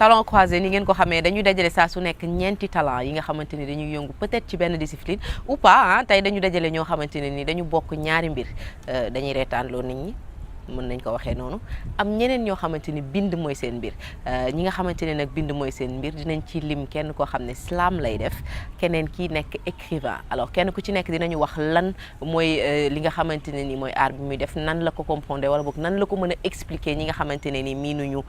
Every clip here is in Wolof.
talent croisé ni ngeen ko xamee dañu dajale saa su nekk ñeenti talent yi nga xamante ni dañuy yëngu peut-être ci benn discipline ou pas ah tey dañu dajale ñoo xamante ne ni dañu bokk ñaari mbir dañuy reetaanloo nit ñi mën nañ ko waxee noonu am ñeneen ñoo xamante ni bind mooy seen mbir ñi nga xamante ne nag bind mooy seen mbir dinañ ci lim kenn koo xam ne slam lay def keneen kii nekk écrivain alors kenn ku ci nekk dinañu wax lan mooy li nga xamante ne ni mooy art bi muy def nan la ko comprendre wala boog nan la ko mën a expliquer ñi nga xamante ne ni miinuñu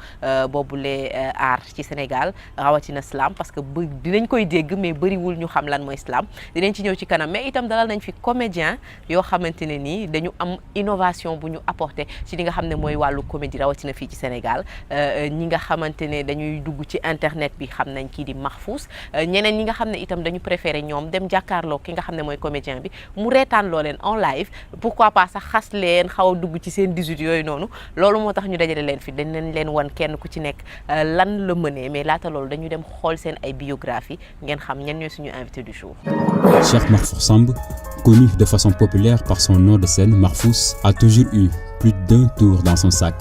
boobule art ci Sénégal rawatina slam parce que dinañ koy dégg mais bëriwul ñu xam lan mooy slam dinañ ci ñëw ci kanam mais itam dalal nañ fi comédien yoo xamante ne ni dañu am innovation bu ñu apporté ci li nga xam ne mooy wàllu comédie rawatina fii ci Sénégal ñi nga xamante ne dañuy dugg ci internet bi xam nañ kii di Mahfous ñeneen ñi nga xam ne itam dañu préféré ñoom dem jàkkaarloo ki nga xam ne mooy comédien bi mu reetaan loo leen en live pourquoi pas sax xas leen xaw a dugg ci seen 18 yooyu noonu loolu moo tax ñu dajale leen fi dañ leen wan kenn ku ci nekk lan la mënee mais laata loolu dañu dem xool seen ay biographie ngeen xam ñan ñooy suñu invité du jour. Cheikh Mahfouz Samb, connu de façon populaire par son nom de scène Mahfous, a toujours eu plus d'un tour dans son sac.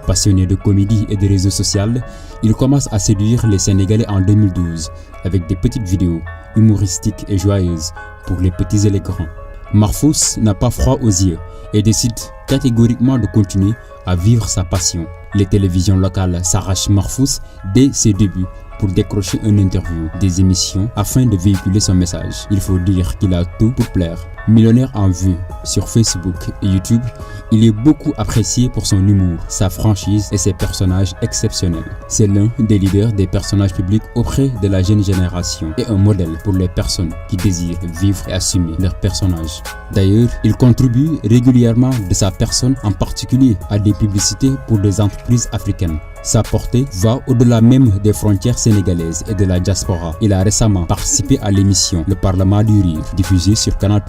Passionné de comédie et de réseaux sociaux, il commence à séduire les Sénégalais en 2012 avec des petites vidéos humoristiques et joyeuses pour les petits et les grands. Mahfous n'a pas froid aux yeux et décide catégoriquement de continuer à vivre sa passion. Les télévisions locales s'arrachent Mahfous dès ses débuts pour décrocher une interview, des émissions afin de véhiculer son message. Il faut dire qu'il a tout pour plaire. Millionnaire en vues sur Facebook et YouTube, il est beaucoup apprécié pour son humour, sa franchise et ses personnages exceptionnels. C'est l'un des leaders des personnages publics auprès de la jeune génération et un modèle pour les personnes qui désirent vivre et assumer leurs personnages. D'ailleurs, il contribue régulièrement de sa personne, en particulier à des publicités pour des entreprises africaines. Sa portée va au-delà même des frontières sénégalaises et de la diaspora. Il a récemment participé à l'émission Le Parlement du Rire, diffusée sur Canal+.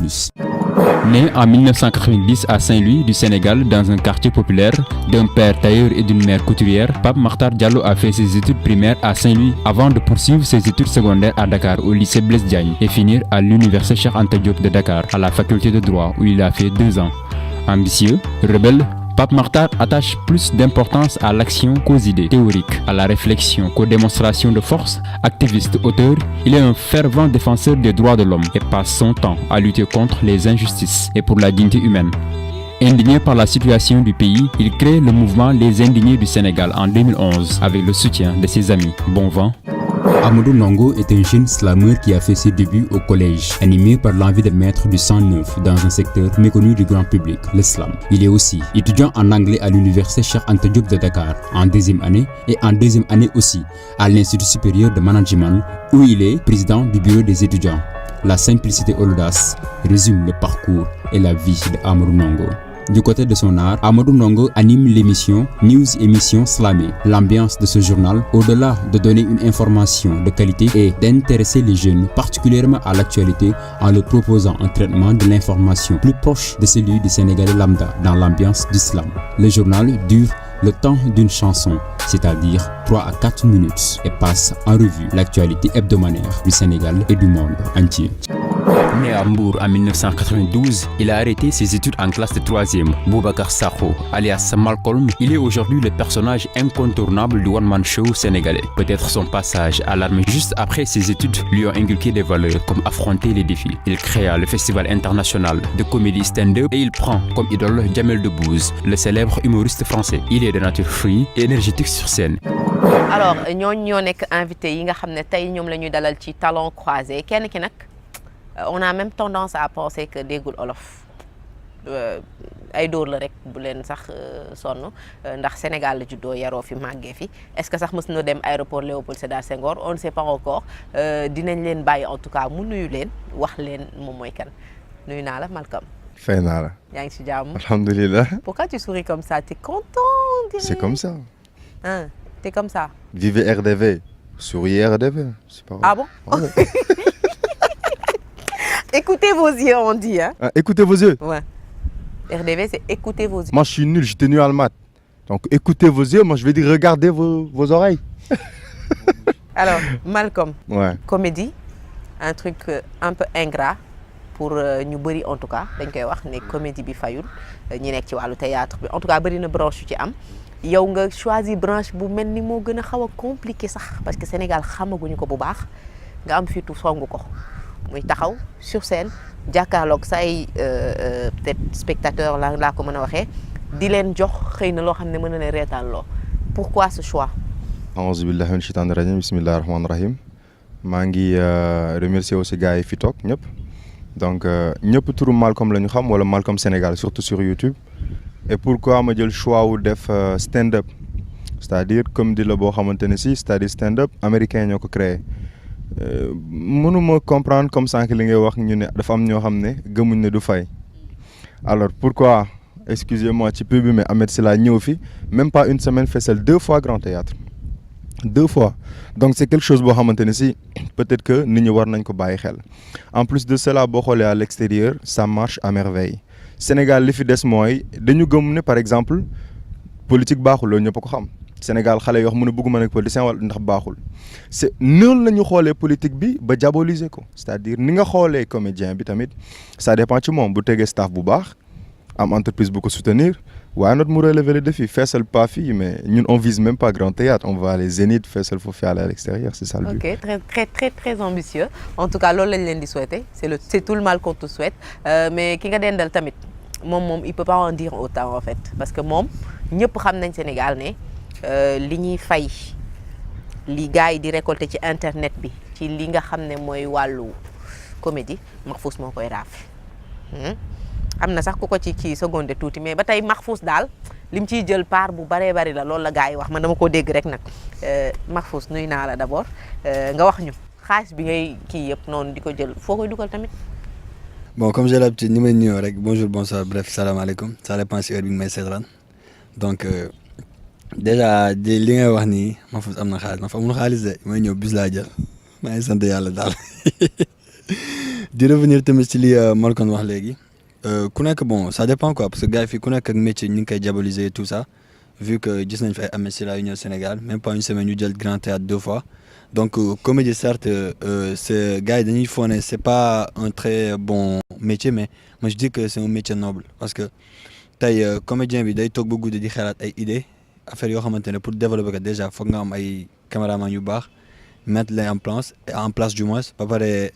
Né en 1990 à Saint-Louis du Sénégal dans un quartier populaire, d'un père tailleur et d'une mère couturière, Pape Makhtar Diallo a fait ses études primaires à Saint-Louis avant de poursuivre ses études secondaires à Dakar au lycée Blaise Diagne et finir à l'université Cheikh Anta Diop de Dakar à la faculté de droit où il a fait 2 ans. Ambitieux, rebelle, Pape Makhtar attache plus d'importance à l'action qu'aux idées théoriques, à la réflexion qu'aux démonstrations de force. Activiste, auteur, il est un fervent défenseur des droits de l'homme et passe son temps à lutter contre les injustices et pour la dignité humaine. Indigné par la situation du pays, il crée le mouvement Les Indignés du Sénégal en 2011 avec le soutien de ses amis. Bon vent. Amadou Ndongo est un jeune slameur qui a fait ses débuts au collège, animé par l'envie de mettre du sang neuf dans un secteur méconnu du grand public, le slam. Il est aussi étudiant en anglais à l'université Cheikh Anta Diop de Dakar en 2e année et en 2e année aussi à l'Institut supérieur de management où il est président du bureau des étudiants. La simplicité et l'audace résument le parcours et la vie de Amadou Ndongo. Du côté de son art, Amadou Ndongo anime l'émission News Émission Slamé. L'ambiance de ce journal, au-delà de donner une information de qualité, est d'intéresser les jeunes, particulièrement à l'actualité, en leur proposant un traitement de l'information plus proche de celui du Sénégalais lambda dans l'ambiance du slam. Le journal dure le temps d'une chanson, c'est-à-dire 3 à 4 minutes, et passe en revue l'actualité hebdomadaire du Sénégal et du monde entier. Né à Mbour en 1992, il a arrêté ses études en classe de 3e. Boubacar Sakho, alias Malcolm, il est aujourd'hui le personnage incontournable du one-man show sénégalais. Peut-être son passage à l'armée juste après ses études lui ont inculqué des valeurs comme affronter les défis. Il créa le Festival international de comédie stand-up et il prend comme idole Jamel Debbouze, le célèbre humoriste français. Il est de nature free et énergétique sur scène. Alors ñooñu ñoo nekk invité yi nga xam ne tey ñoom la ñuy dalal ci talent croisé kenn ki nag on a même tendance à penser que déggul olof ay dóor la rek bu leen sax sonn ndax Sénégal la juddoo yaroo fi màggee fi est-ce que sax mës na dem aéroport Léopold Sédar Senghor on ne sait pas encore dinañ leen bàyyi en tout cas mu nuyu leen wax leen moom mooy kan nuyu naa la Malcolm. fay naa la. yaa ngi ci jàmm. Alhamdulillah. Pourquoi tu souris comme ça? T'es content? C'est comme ça. Hein? T'es comme ça. Vivez RDV. Souriez RDV. C'est pas grave. Ah bon? Ah ouais. Écoutez vos yeux, on dit. Hein? Écoutez vos yeux. Ouais. RDV, c'est écoutez vos yeux. Moi, je suis nul, j'étais nul à le maths. Donc, écoutez vos yeux, moi, je vais dire regardez vos oreilles. Alors, Malcolm. Ouais. Comédie, un truc un peu ingrat pour ñu bëri en tout cas dañ koy wax ne comédie bi fayul ñi nekk ci wàllu théâtre bi en tout cas bëri na branche yu ci am yow nga choisir branche bu mel ni moo gën a xaw a compliqué sax parce que Sénégal xamaguñu ko bu baax nga am fitu songu ko muy taxaw sur scène jàkkaarloog sa ay peut-être spectateur laa ko mën a waxee di leen jox xëy na loo xam ne mën na leen reetaan loo pourquoi ce choix. aouzu billahi min shaytaani rajim bismillahi rahmaani rahim maa ngi remercier aussi gars yi fi toog ñëpp donc ñëpp turu Malcom la ñu xam wala Malcom Sénégal surtout sur YouTube et pourquoi ma jël choix wu def stand-up c'est-à-dire comédie la boo xamante ne si c'est-à-dire stand-up américain ñoo ko créé mënuma comprendre comme sànq li ngay wax ñu ne dafa am ñoo xam ne gëmuñ ne du fay alors pourquoi excusez-moi ci pub bi mais Ahmed Sylla ñëw fi même pas une semaine Fessel 2 fois Grand Théâtre 2 fois donc c'est quelque chose boo xamante ne si peut-être que nit ñi war nañ ko bàyyi xel en plus de cela boo xoolee à l'extérieur ça marche à merveille Sénégal li fi des mooy dañu gëm ne par exemple politique baaxul loolu ñëpp a ko xam Sénégal xale yoo xam ne bëgguma nekk politicien wala ndax baaxul c'est noonu la ñu xoolee politique bi ba diaboliser ko c'est-à-dire ni nga xoolee comédien bi tamit ça dépend ci moom bu tegee staff bu baax am entreprise bu ko soutenir waaye not mu relever le défi Fessel pas fii mais ñun on vise même pas Grand Théâtre on va aller Zénith Fessel foofu aller à l'extérieur c'est ça le but. Ok, très ambitieux en tout cas loolu lañ leen di souhaiter c'est tout le mal qu'on te souhaite mais ki nga dendal tamit moom il peut pas en dire autant en fait parce que moom ñëpp xam nañ Sénégal ne li ñuy fay li gars yi di récolter ci internet bi ci li nga xam ne mooy wàllu comédie Mahfous moo koy raaf am na sax ku ko ci seconde tuuti mais ba tey Mahfous daal lim ciy jël part bu baree bari la loolu la gars yi wax man dama koo dégg rek nag Mahfous nuyu naa la d'abord nga wax ñu xaalis bi ngay kii yëpp noonu di ko jël foo koy dugal tamit. Bon comme j'ai l'habitude ni may nuyoo rek bonjour bonsoir bref salaamaaleykum ça dépend si heure bi nga may seetaan donc déjà li ngay wax nii Mahfous am na xaalis Mahfous amul xaalis de may ñëw bis laa jël maa ngi sant yàlla daal di revenir tamit ci li Malcom wax léegi ku nekk bon ça dépend quoi parce que gars yi fii ku nekk ak métier ñu ngi koy diaboliser et tout ça vu que gis nañ fi ay Ahmed Sylla yu ñëw Sénégal même pas une semaine ñu jël Grand Théâtre 2 fois donc comédie certes c'est gars yi dañuy foog ne c'est pas un très bon métier mais moi je dis que c'est un métier noble parce que tey comédien bi day toog ba guddi di xalaat ay idées affaire yoo xamante ne pour développer ko déjà foog nga am ay caméraman yu baax mettre les en place du moins ba pare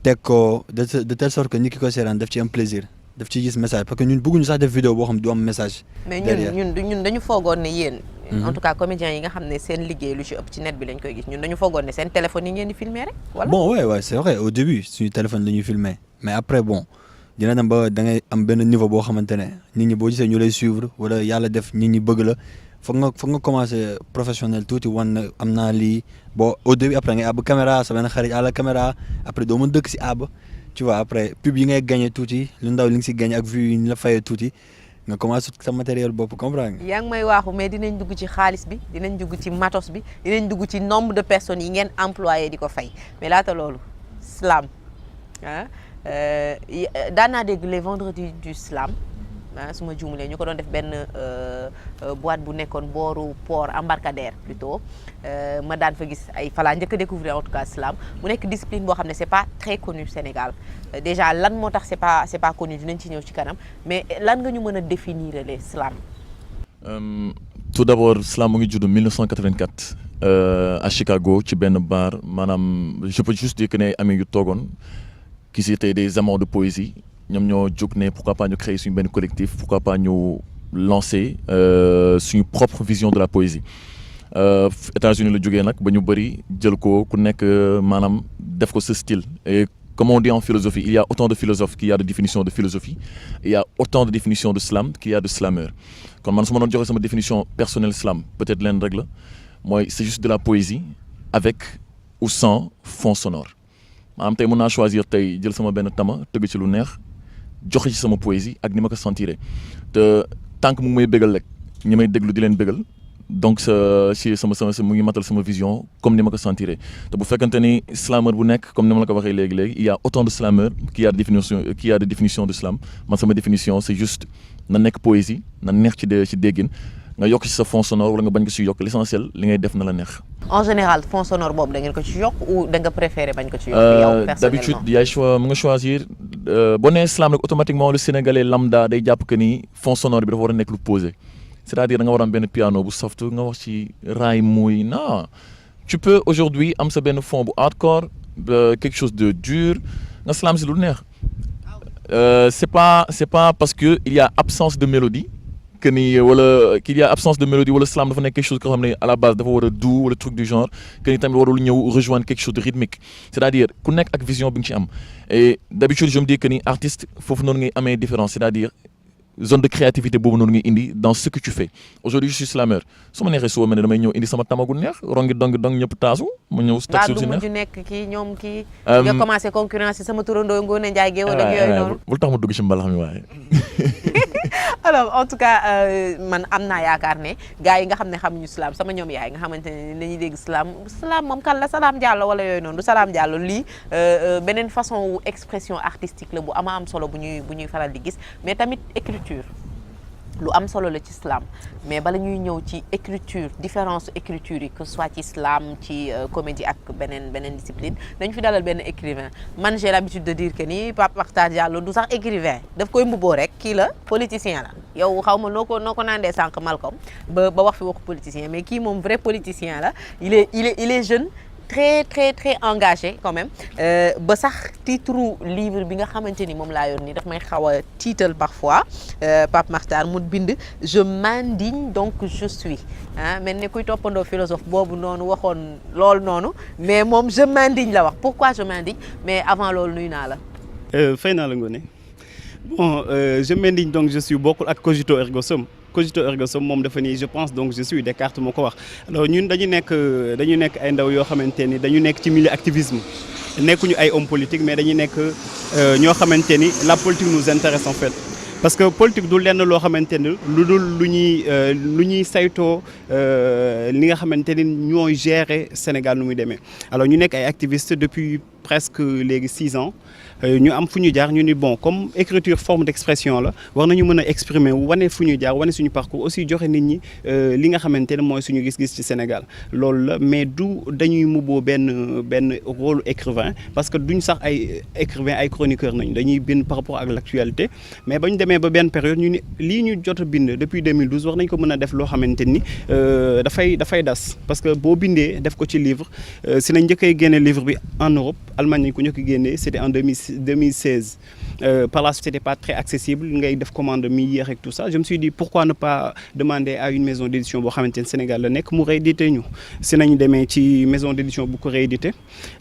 teg ko de telle sorte que nit ki ko seetaan daf ci am plaisir daf ci gis message parce que ñun bëgguñu sax def vidéo boo xam du am message. mais ñun dañu foogoon ne yéen. en tout cas comédiens yi nga xam ne seen liggéey lu ci ëpp ci net bi lañ koy gis ñun dañu foogoon ne seen téléphone yi ngeen di filmer rek. wala bon ouais c'est vrai au début suñu téléphone la ñuy filmer mais après bon dina dem ba da ngay am benn niveau boo xamante ne nit ñi boo gisee ñu lay suivre wala yàlla def nit ñi bëgg la foog nga commencer professionnel tuuti wan na am naa lii bon au début après ngay àbb caméra sa benn xarit à la caméra après doo mën dëkk si àbb tu vois après pub yi ngay gagné tuuti lu ndaw li nga si gagné ak vues yi ñu la fayee tuuti nga commencé sa matériel bopp comprendre nga. yaa ngi may waaxu mais dinañ dugg ci xaalis bi dinañ dugg ci matos bi dinañ dugg ci nombre de personnes yi ngeen employé di ko fay mais laata loolu slam daan naa dégg les vendredis du slam su ma juumalee ñu ko doon def benn boîte bu nekkoon booru port embarcadère plutôt ma daan fa gis ay falaa njëkk a découvrir en tout cas slam mu nekk discipline boo xam ne c'est pas très connu Sénégal déjà lan moo tax c'est pas connu dinañ ci ñëw ci kanam mais lan nga ñu mën a définir les slam. Tout d'abord slam mu ngi judd 1984 à Chicago ci benn bar maanaam je peux juste dire que ne amis yu toogoon qui étaient des amants de poésie. ñoom ñoo jóg ne pourquoi pas ñu créer suñu benn collectif pourquoi pas ñu lancer suñu propre vision de la poésie États-Unis la jógee nag ba ñu bëri jël ko ku nekk maanaam def ko ce style et comme on dit en philosophie il y a autant de philosophes qu'il y a de définitions de philosophie il y a autant de définitions de slam qu'il y a de slameurs kon man su ma doon joxe sama définition personnelle slam peut-être leen rek la mooy c'est juste de la poésie avec ou sans fond sonore maanaam tey mën naa choisir tey jël sama benn tama tëgg ci lu neex joxe ci sama poésie ak ni ma ko sentiré te tant que mu ngi may bégal rek ñi may déglu di leen bégal donc si sama mu ngi matal sama vision comme ni ma ko sentiré te bu fekkante ni slameur bu nekk comme ni ma la ko waxee léegi il y a autant de slameurs qui a de définition de slam man sama définition c'est juste na nekk poésie na neex ci déggin nga yokk ci sa fond sonore wala nga bañ ko ci yokk l'essentiel li ngay def na la neex. en général fond sonore boobu da ngeen ko ci yokk ou da nga préféré bañ ko ci yokk yow personnellement. d'habitude yaay mu nga choisir boo nee slam rek automatiquement le sénégalais lambda day jàpp que ni fond sonore bi dafa war a nekk lu posé c'est-à-dire da nga war a am benn piano bu soft nga wax ci raay mooy non tu peux aujourd'hui am sa benn fond bu hardcore quelque chose de dur nga slam si lu neex c'est pas parce que il y a absence de mélodie que ni wala qu'il y a absence de mélodie wala slam dafa nekk quelque chose koo xam ne à la base dafa war a doux wala truc du genre que ni tamit warul ñëw rejoindre quelque chose de rythmique c'est-à-dire ku nekk ak vision bi nga ci am et d'habitude je me dis que ni artiste foofu noonu ngay amee différence c'est-à-dire zone de créativité boobu noonu ngay indi dans ce que tu fais aujourd'hui je suis slameur su ma neexee suba ma ne damay ñëw indi sama tamagu neex rongi dong ñëpp taasu ma ñëw teg suuf si neex mujj nekk kii ñoom kii nga commencé concurrence yi sama turandoo Ngoné Ndiaye géwël ak yooyu noonu bul tax ma dugg ci mbalax mi waaye alors en tout cas man am naa yaakaar ne gars yi nga xam ne xamuñu slam sama ñoom yaay nga xamante ne dañuy dégg slam moom kan la Salam Diallo wala yooyu noonu du Salam Diallo lii beneen façon wu expression artistique la bu am solo bu ñuy faral di gis mais tamit écriture lu am solo la ci slam mais bala ñuy ñëw ci écriture différence écriture yi que soit ci slam ci comédie ak beneen discipline dañu fi dalal benn écrivain man j'ai l'habitude de dire que ni Pape Makhtar Diallo du sax écrivain daf koy mbubboo rek kii la politicien la yow xaw ma noo ko nandee sànq Malcolm ba wax fi waxu politicien mais kii moom vrai politicien la il est jeune très très très engagé quand même ba sax titre livre bi nga xamante ni moom laa yor nii daf may xaw a tiital parfois Pape Makhtar mu bind je m'indigne donc je suis ah mel ni kuy toppandoo philosophe boobu noonu waxoon loolu noonu mais moom je m'indigne la wax pourquoi je m'indigne mais avant loolu nuyu naa la. fay naa la Ngoné bon je m'indigne donc je suis bokkul ak cogito ergo sum moom dafa ni je pense donc je suis Descartes moo ko wax alors ñun dañu nekk ay ndaw yoo xamante ni dañu nekk ci milieu activisme nekkuñu ay hommes politiques mais dañu nekk ñoo xamante ni la politique nous intéresse en fait parce que politique du lenn loo xamante ni lu dul lu ñuy saytoo li nga xamante ni ñooy gérer Sénégal nu muy demee alors ñu nekk ay activistes depuis presque léegi 6 ans ñu am fu ñu jaar ñu ni bon comme écriture forme d'expression la war nañu mën a exprimer wane fu ñu jaar wane suñu parcours aussi joxe nit ñi li nga xamante ne mooy suñu gis-gis ci Sénégal loolu la mais du dañuy mubboo benn rôle écrivain parce que duñ sax ay écrivain ay chroniqueur nañu dañuy bind par rapport ak l'actualité mais ba ñu demee ba benn période ñu ni lii ñu jot a bind depuis 2012 war nañ ko mën a def loo xamante ni dafay das parce que boo bindee def ko ci livre si nañ njëkkee génne livre bi en Europe Allemagne nañ ko njëkk génnee c'était en 2016 par la suite c'était pas très accessible ngay def commande mi yéex ak tout ça je me suis dit pourquoi ne pas demander à une maison d'édition boo xamante ne Sénégal la nekk mu rééditer ñu si nañu demee ci maison d'édition bu ko rééditer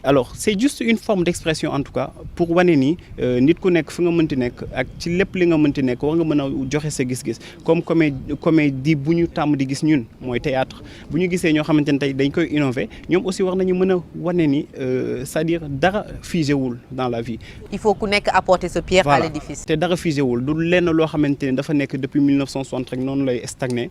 alors c'est juste une forme d'expression en tout cas pour wane ni nit ku nekk fi nga mënti nekk ak ci lépp li nga mënti nekk war nga mën a joxe sa gis-gis comme comédie bu ñu tàmm di gis ñun mooy théâtre bu ñu gisee ñoo xamante ne tey dañ koy innover ñoom aussi war nañu mën a wane ni c'est-à-dire dara figé wul dans la vie. il faut ku nekk apporter sa pierre à l'édifice. te dara figé wul du lenn loo xamante ne dafa nekk depuis 1960 rek noonu lay stagné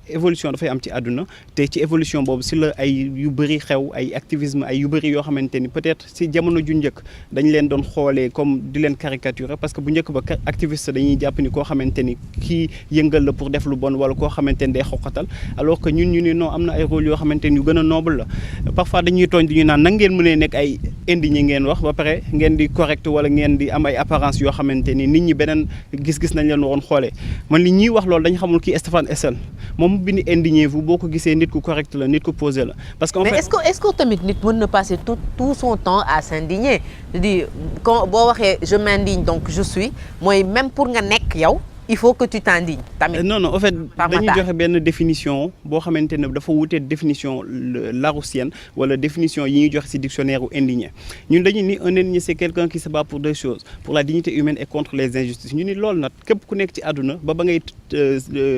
évolution dafay am ci àdduna te ci évolution boobu si la ay yu bëri xew ay activisme ay yu bëri yoo xamante ni peut-être si jamono ju njëkk dañ leen doon xoolee comme di leen caricaturer parce que bu njëkk ba activiste dañuy jàpp ni koo xamante ni kii yëngal la pour def lu bon wala koo xamante ni day xoqatal alors que ñun ñu ni non am na ay rôle yoo xamante ni yu gën a noble la parfois dañuy tooñ di ñu naan nag ngeen mënee nekk ay indigné ngeen wax ba pare ngeen di correct wala ngeen di am ay apparence yoo xamante ni nit ñi beneen gis-gis nañ leen waroon xoolee man li ñuy wax loolu dañu xamul kii Stéphane Hessel moom bi ni indignez-vous boo ko gisee nit ku correct la nit ku posé la parce que en fait est-ce que tamit nit mën na passer tout son temps à s'indigner c'est-à-dire quand boo waxee je m'indigne donc je suis mooy même pour nga nekk yow il faut que tu t'indignes tamit. non en fait dañuy joxe benn définition boo xamante ne dafa wutee définition laroussienne wala définition yi ñuy joxe ci dictionnaire u indigné ñun dañuy ni un indigné c'est quelqu'un qui se bat pour deux choses pour la dignité humaine et contre les injustices ñu ni loolu nag képp ku nekk ci àdduna ba ngay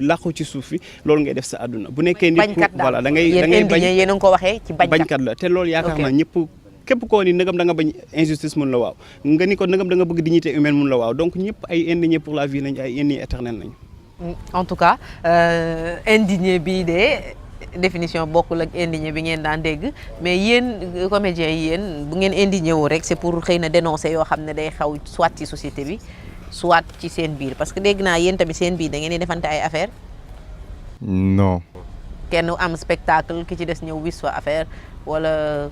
làqu ci suuf fi loolu ngay def sa àdduna bu nekkee nit ku voilà da ngay bañ yéen a ngi ko waxee ci bañkat la te loolu yaakaar naa ñëpp képp koo ni nëgam da nga bañ injustice mun la waaw nga ni ko nëgam da nga bëgg dignité humaine mun la waaw donc ñëpp ay indignés pour la vie lañ ay indignés éternels lañ. en tout cas indigné bii de définition bokkul ak indigné bi ngeen daan dégg mais yéen comédiens yi yéen bu ngeen indigné wu rek c'est pour xëy na dénoncer yoo xam ne day xaw soit ci société bi soit ci seen biir parce que dégg naa yéen tamit seen biir da ngeen di defante ay affaire non. kenn am spectacle ki ci des ñëw wis fa affaire wala.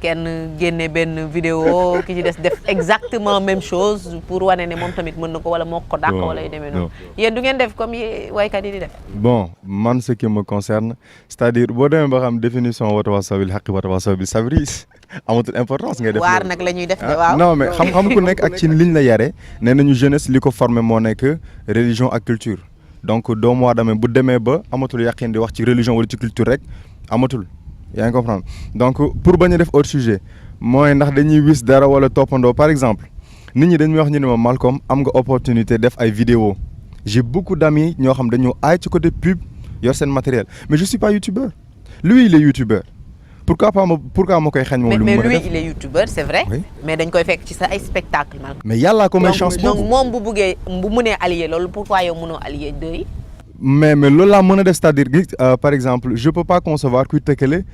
kenn génne benn vidéo ki ci des def exactement même chose pour wane ne moom tamit mën na ko wala moo ko dàq wala yu demee noonu yéen du ngeen def comme waykat yi di def. bon man ce qui me concerne c'est-à-dire boo demee ba xam définition watawaasaw bil haqqi watawaasaw bis sabri amatul importance ngay def waar nag la ñuy def de waaw non mais xam ku nekk ak ci liñ la yare nee nañu jeunesse li ko formé moo nekk religion ak culture donc doomu aadama bu demee ba amatul yaqin di wax ci religion wala ci culture rek amatul yaa ngi comprendre donc pour bañ a def autre sujet mooy ndax dañuy wis dara wala toppandoo par exemple nit ñi dañuy wax ñu ne ma Malcolm am nga opportunité def ay vidéo j'ai beaucoup d'amis ñoo xam dañoo aay ci côté pub yor seen matériel mais je suis pas youtubeur lui il est youtubeur pourquoi ma koy xañ moom lu mu mën a def mais lui il est youtubeur c'est vrai oui. mais dañ koy fekk ci sa ay spectacle man mais yàllaa ko may chance boobu donc moom bu mënee allier loolu pourquoi yow mënoo allier deux yi mais loolu laa mën a def c'est-à-dire par exemple je peux pas concevoir kuy tëkkale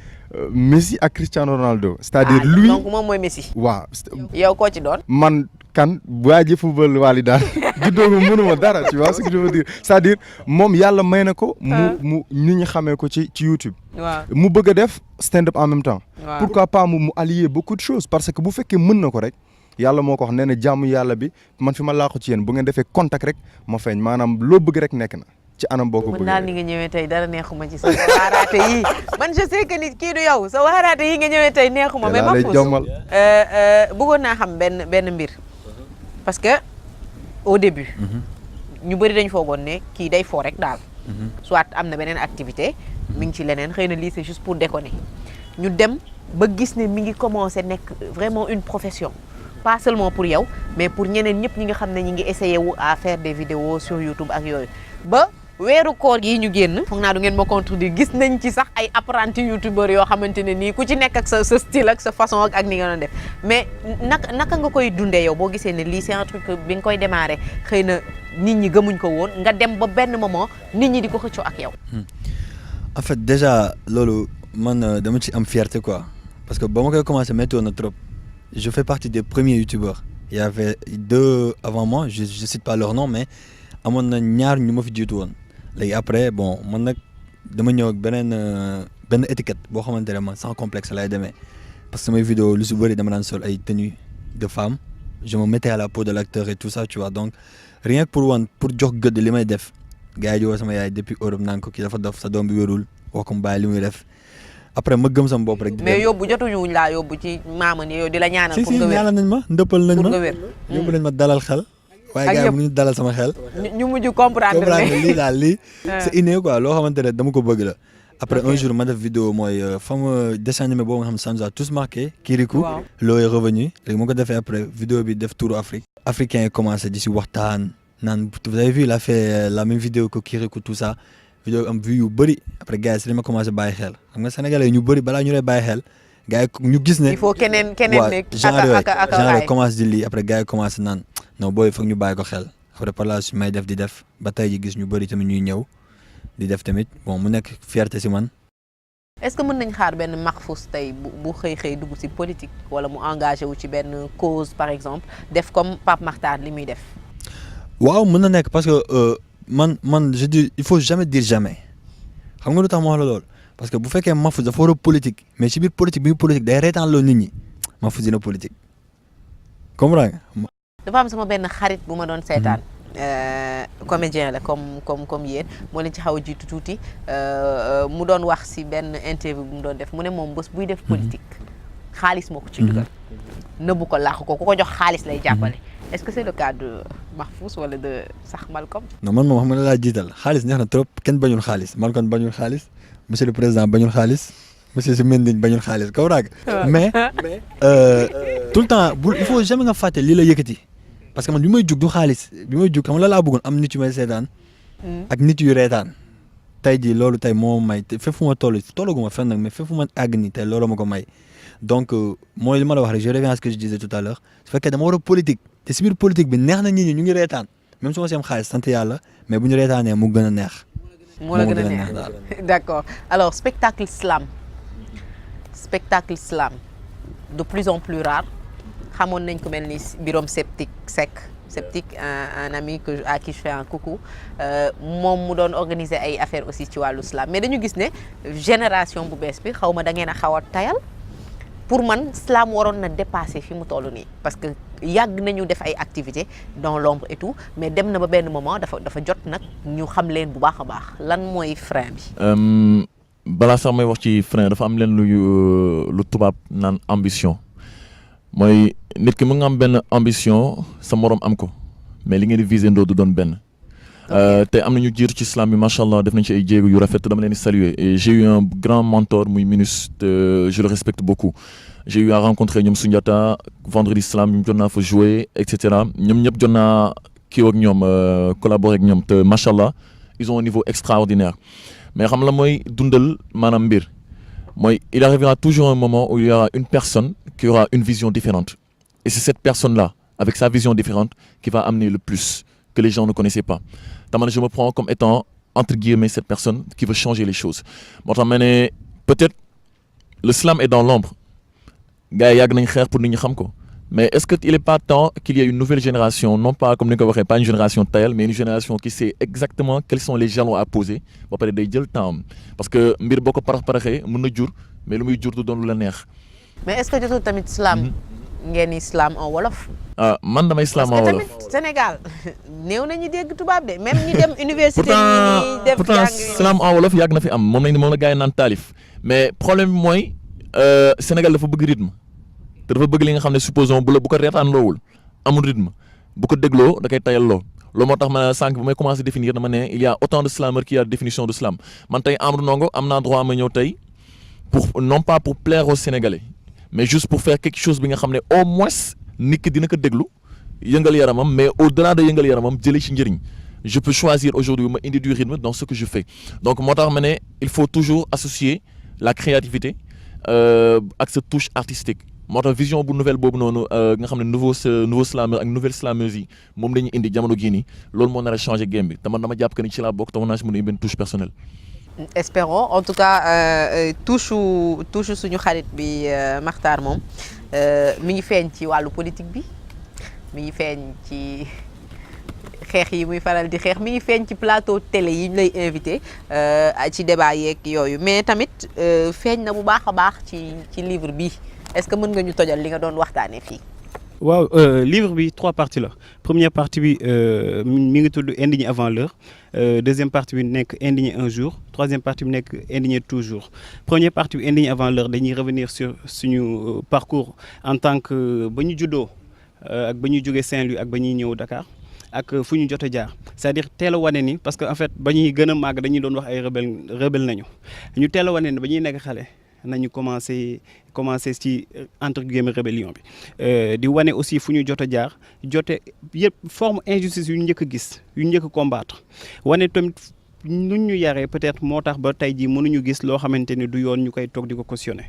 Messi ak Cristiano Ronaldo c'est-à-dire lui donc moom mooy Messi waaw yow koo ci doon man kan waa ji football waali daal juddoo ma mënuma dara tu vois ce que je veux dire c'est-à-dire moom yàlla may na ko mu nit ñi xamee ko ci YouTube waaw mu bëgg a def stand-up en même temps waaw. pourquoi pas mu allier beaucoup de choses parce que bu fekkee mën na ko rek yàlla moo ko wax nee na jàmm yàlla bi man fi ma laa ko ci yéen bu ngeen defee contact rek ma feeñ maanaam loo bëgg rek nekk na ci anam boo ko bëggee. man daal ni nga ñëwee tey dara neexuma ci sa waaraate yi man je sais que nit kii du yow sa waaraate yi nga ñëwee tey neexuma mais ma fuus bëggoon naa xam benn mbir parce que au début ñu bëri dañ foogoon ne kii day foo rek daal soit am na beneen activité mi ngi ci leneen xëy na lii c'est juste pour déconner ñu dem ba gis ne mi ngi commencer nekk vraiment une profession pas seulement pour yow mais pour ñeneen ñëpp ñi nga xam ne ñi ngi essayer wu à faire des vidéos sur YouTube ak yooyu ba weeru koor yi ñu génn foog naa du ngeen ma contredire gis nañ ci sax ay apprenti youtubeurs yoo xamante ne nii ku ci nekk ak sa style ak sa façon ak ni nga doon def mais naka nga koy dundee yow boo gisee ne lii c'est un truc bi nga koy démarrer xëy na nit ñi gëmuñ ko woon nga dem ba benn moment nit ñi di ko xëccoo ak yow. en fait déjà loolu man dama ci am fierté quoi parce que ba ma koy commencer météo na trop je fais partie des premiers youtubeurs il y avait 2 avant moi je cite pas leur nom mais amoon na ñaar ñu ma fi jiitu woon léegi après bon man nag dama ñëw ak benn étiquette boo xamante ne man sans complexe lay demee parce que samay vidéo lu si bëri dama daan sol ay tenues de femme je me mettais à la peau de l'acteur et tout ça tu vois donc rien que pour jox gëdd li may def gars yi di woo sama yaay depuis Europe naan ko kii dafa dof sa doom bi wérul wax ko mu bàyyi li muy def après ma gëm sama bopp rek. mais yóbbu jotuñu wuñ laa yóbbu ci maama ni yow di la ñaanal. pour nga wér si ñaanal nañ ma ndëppal nañ ma pour nga wér. yóbbu nañ ma dalal xel. waaye gars yi mu ngi dalal sama xel. ñu mujj comprendre lii daal lii. c'est inné quoi loo xamante ne dama ko bëgg la. après un jour ma def vidéo mooy fameux dessin animé boobu nga xam ne ça nous a tous marqué. Kirikou. waaw l'eau est revenu. léegi ma ko defee après vidéo bi def tour Afrique. africain yi commencé di si waxtaan naan vous avez vu il a fait la même vidéo que Kirikou tout ça. vidéo am vue yu bëri après gars yi si dañ ma commencé bàyyi xel xam nga sénégalais ñu bëri balaa ñu lay bàyyi xel gars yi ñu gis ne. il faut keneen ne. genre commencé di lii après gars yi commencé naan non booy foog ñu bàyyi ko xel après par là su may def di def ba tey ji gis ñu bëri tamit ñuy ñëw di def tamit bon mu nekk fierté si man. est-ce que mën nañ xaar benn Mahfouss tey bu xëy dugg si politique wala mu engagé wu ci benn cause par exemple def comme Pape Makhtar li muy def. waaw mën na nekk parce que. man je dis il faut jamais dire jamais xam nga lu tax ma wax la loolu parce que bu fekkee Mahfouss dafa war a politique mais ci biir politique bi politique day reetaan loolu nit ñi Mahfouss dina politique comprends nga. dafa am sama benn xarit bu ma doon seetaan comédien la comme yéen moo leen ci xaw a jiitu tuuti mu doon wax si benn interview bu mu doon def mu ne moom bés buy def politique xaalis moo ko ci dugal nëbbu ko làq ko ku ko jox xaalis lay jàppale. est-ce que c'est le cas de Mahfouss wala de sax Malcolm. non man moom xam nga laa jiital xaalis neex na trop kenn bañul xaalis Malcolm bañul xaalis monsieur le président bañul xaalis monsieur Sy Mendigne bañul xaalis kaw raag mais tout le temps il faut jamais nga fàtte lii la yëkkati parce que man bi may jug du xaalis bi may jug xam nga la laa bëggoon am nit yu may seetaan ak nit yu reetaan tey jii loolu tey moo may te fépp fu ma tollaguma fenn nag mais fépp fu ma àgg nii tey loolu ma ko may donc mooy li ma la wax rek je reviens à ce que je disais tout à l'heure su fekkee dama war a politique te si biir politique bi neex na nit ñi ñu ngi reetaan même su ma si am xaalis sant yàlla mais bu ñu reetaanee mu gën a neex. moo la gën a neex daal d'accord alors spectacle slam de plus en plus rare xamoon nañ ko mel ni Birom Sceptique un ami à qui je fais un coucou moom mu doon organiser ay affaires aussi ci wàllu slam mais dañu gis ne génération bu bees bi xaw ma da ngeen a xaw a tayal pour man slam waroon na dépasser fi mu toll nii parce que yàgg nañu def ay activités dans l'ombre et tout mais dem na ba benn moment dafa jot nag ñu xam leen bu baax a baax lan mooy frein bi. balaa sax may wax ci frein dafa am leen lu tubaab naan ambition mooy nit ki mu nga am benn ambition sa morom am ko mais li ngeen di viser ndoo du doon benn. te am na ñu jiitu ci slam bi macha allah def nañ ci ay jéego yu rafet dama leen di saluer et j'ai eu un grand mentor muy Minus je le respecte beaucoup j'ai eu à rencontrer ñoom Sundiata vendredi slam ñoom jot naa fa jouer et cetera ñoom ñëpp jot naa kii ak ñoom collaborer ak ñoom te macha allah ils ont un niveau extraordinaire mais xam la mooy dundal maanaam mbir mooy il arrivera toujours un moment où il y aura une personne qui aura une vision différente et c'est cette personne là avec sa vision différente qui va amener le plus que les gens ne connaissaient pas. Je me prends comme étant, entre guillemets, cette personne qui veut changer les choses. Peut-être le slam est dans l'ombre. Mais est-ce qu'il n'est pas temps qu'il y ait une nouvelle génération, non pas comme nous pas une génération taille, mais une génération qui sait exactement quels sont les jalons à poser pour parler de temps. Parce que mbir boko paraxé mën na jur mais lu muy jur du doon lu la neex. Mais est-ce que jotul tamit slam ngeen islam en wolof? Man damay islam en wolof. Parce que tamit Sénégal néew nañu dégg tubaab de même ñi dem université ñi def pourtant islam en wolof yàgg na fi am moom la gars yi naan taalif mais problème bi mooy Sénégal dafa bëgg rythme te dafa bëgg li nga xam ne supposons bu ko reetaan loowul amul rythme bu ko dégloo da koy tayal loo loolu moo tax ma sànq bu may commencé définir dama ne il y a autant de slameurs qu'il y a de définition de slam man tey Amadou Ndongo am naa droit ma ñëw tey pour non pas pour plaire aux Sénégalais mais juste pour faire quelque chose bi nga xam ne au moins nit ki dina ko déglu yëngal yaramam mais au-delà de yëngal yaramam jëlee ci njëriñ je peux choisir aujourd'hui ma indi du rythme dans ce que je fais donc moo tax ma ne il faut toujours associer la créativité ak sa touche artistique moo tax vision bu nouvelle boobu noonu nga xam ne nouveau slameur ak nouvelle slameuse yi moom la ñu indi jamono gii nii loolu moo nar a changer game bi te man dama jàpp que ni ci laa bokk te war naa si mën a indi benn touche personnelle. Espérons en tout cas touche suñu xarit bi Makhtar moom mi ngi feeñ ci wàllu politique bi mi ngi feeñ ci xeex yi muy faral di xeex mi ngi feeñ ci plateau télé yi ñu lay invité ci débat yeeg yooyu mais tamit feeñ na bu baax a baax ci livre bi est-ce que mën nga ñu tojal li nga doon waxtaanee fii. waaw livre bi 3 parties la première partie bi mi ngi tudd Indigné avant l'heure deuxième partie bi nekk Indigné un jour troisième partie bi nekk Indigné toujours première partie bi Indigné avant l'heure dañuy revenir sur suñu parcours en tant que ba ñu juddoo ak ba ñuy jógee Saint-Louis ak ba ñuy ñëw Dakar ak fu ñu jot a jaar c'est-à-dire teel a wane ni parce que en fait ba ñuy gën a màgg dañuy doon wax ay rebelle nañu ñu teel a wane ni ba ñuy nekk xale nañu commencé ci entre guillemets rébellion bi di wane aussi fu ñu jot a jaar jote yëpp forme injustice yu ñu njëkk a gis yu ñu njëkk a combattre wane tamit nuñ ñu yaree peut-être moo tax ba tey jii mënuñu gis loo xamante ni du yoon ñu koy toog di ko cautionner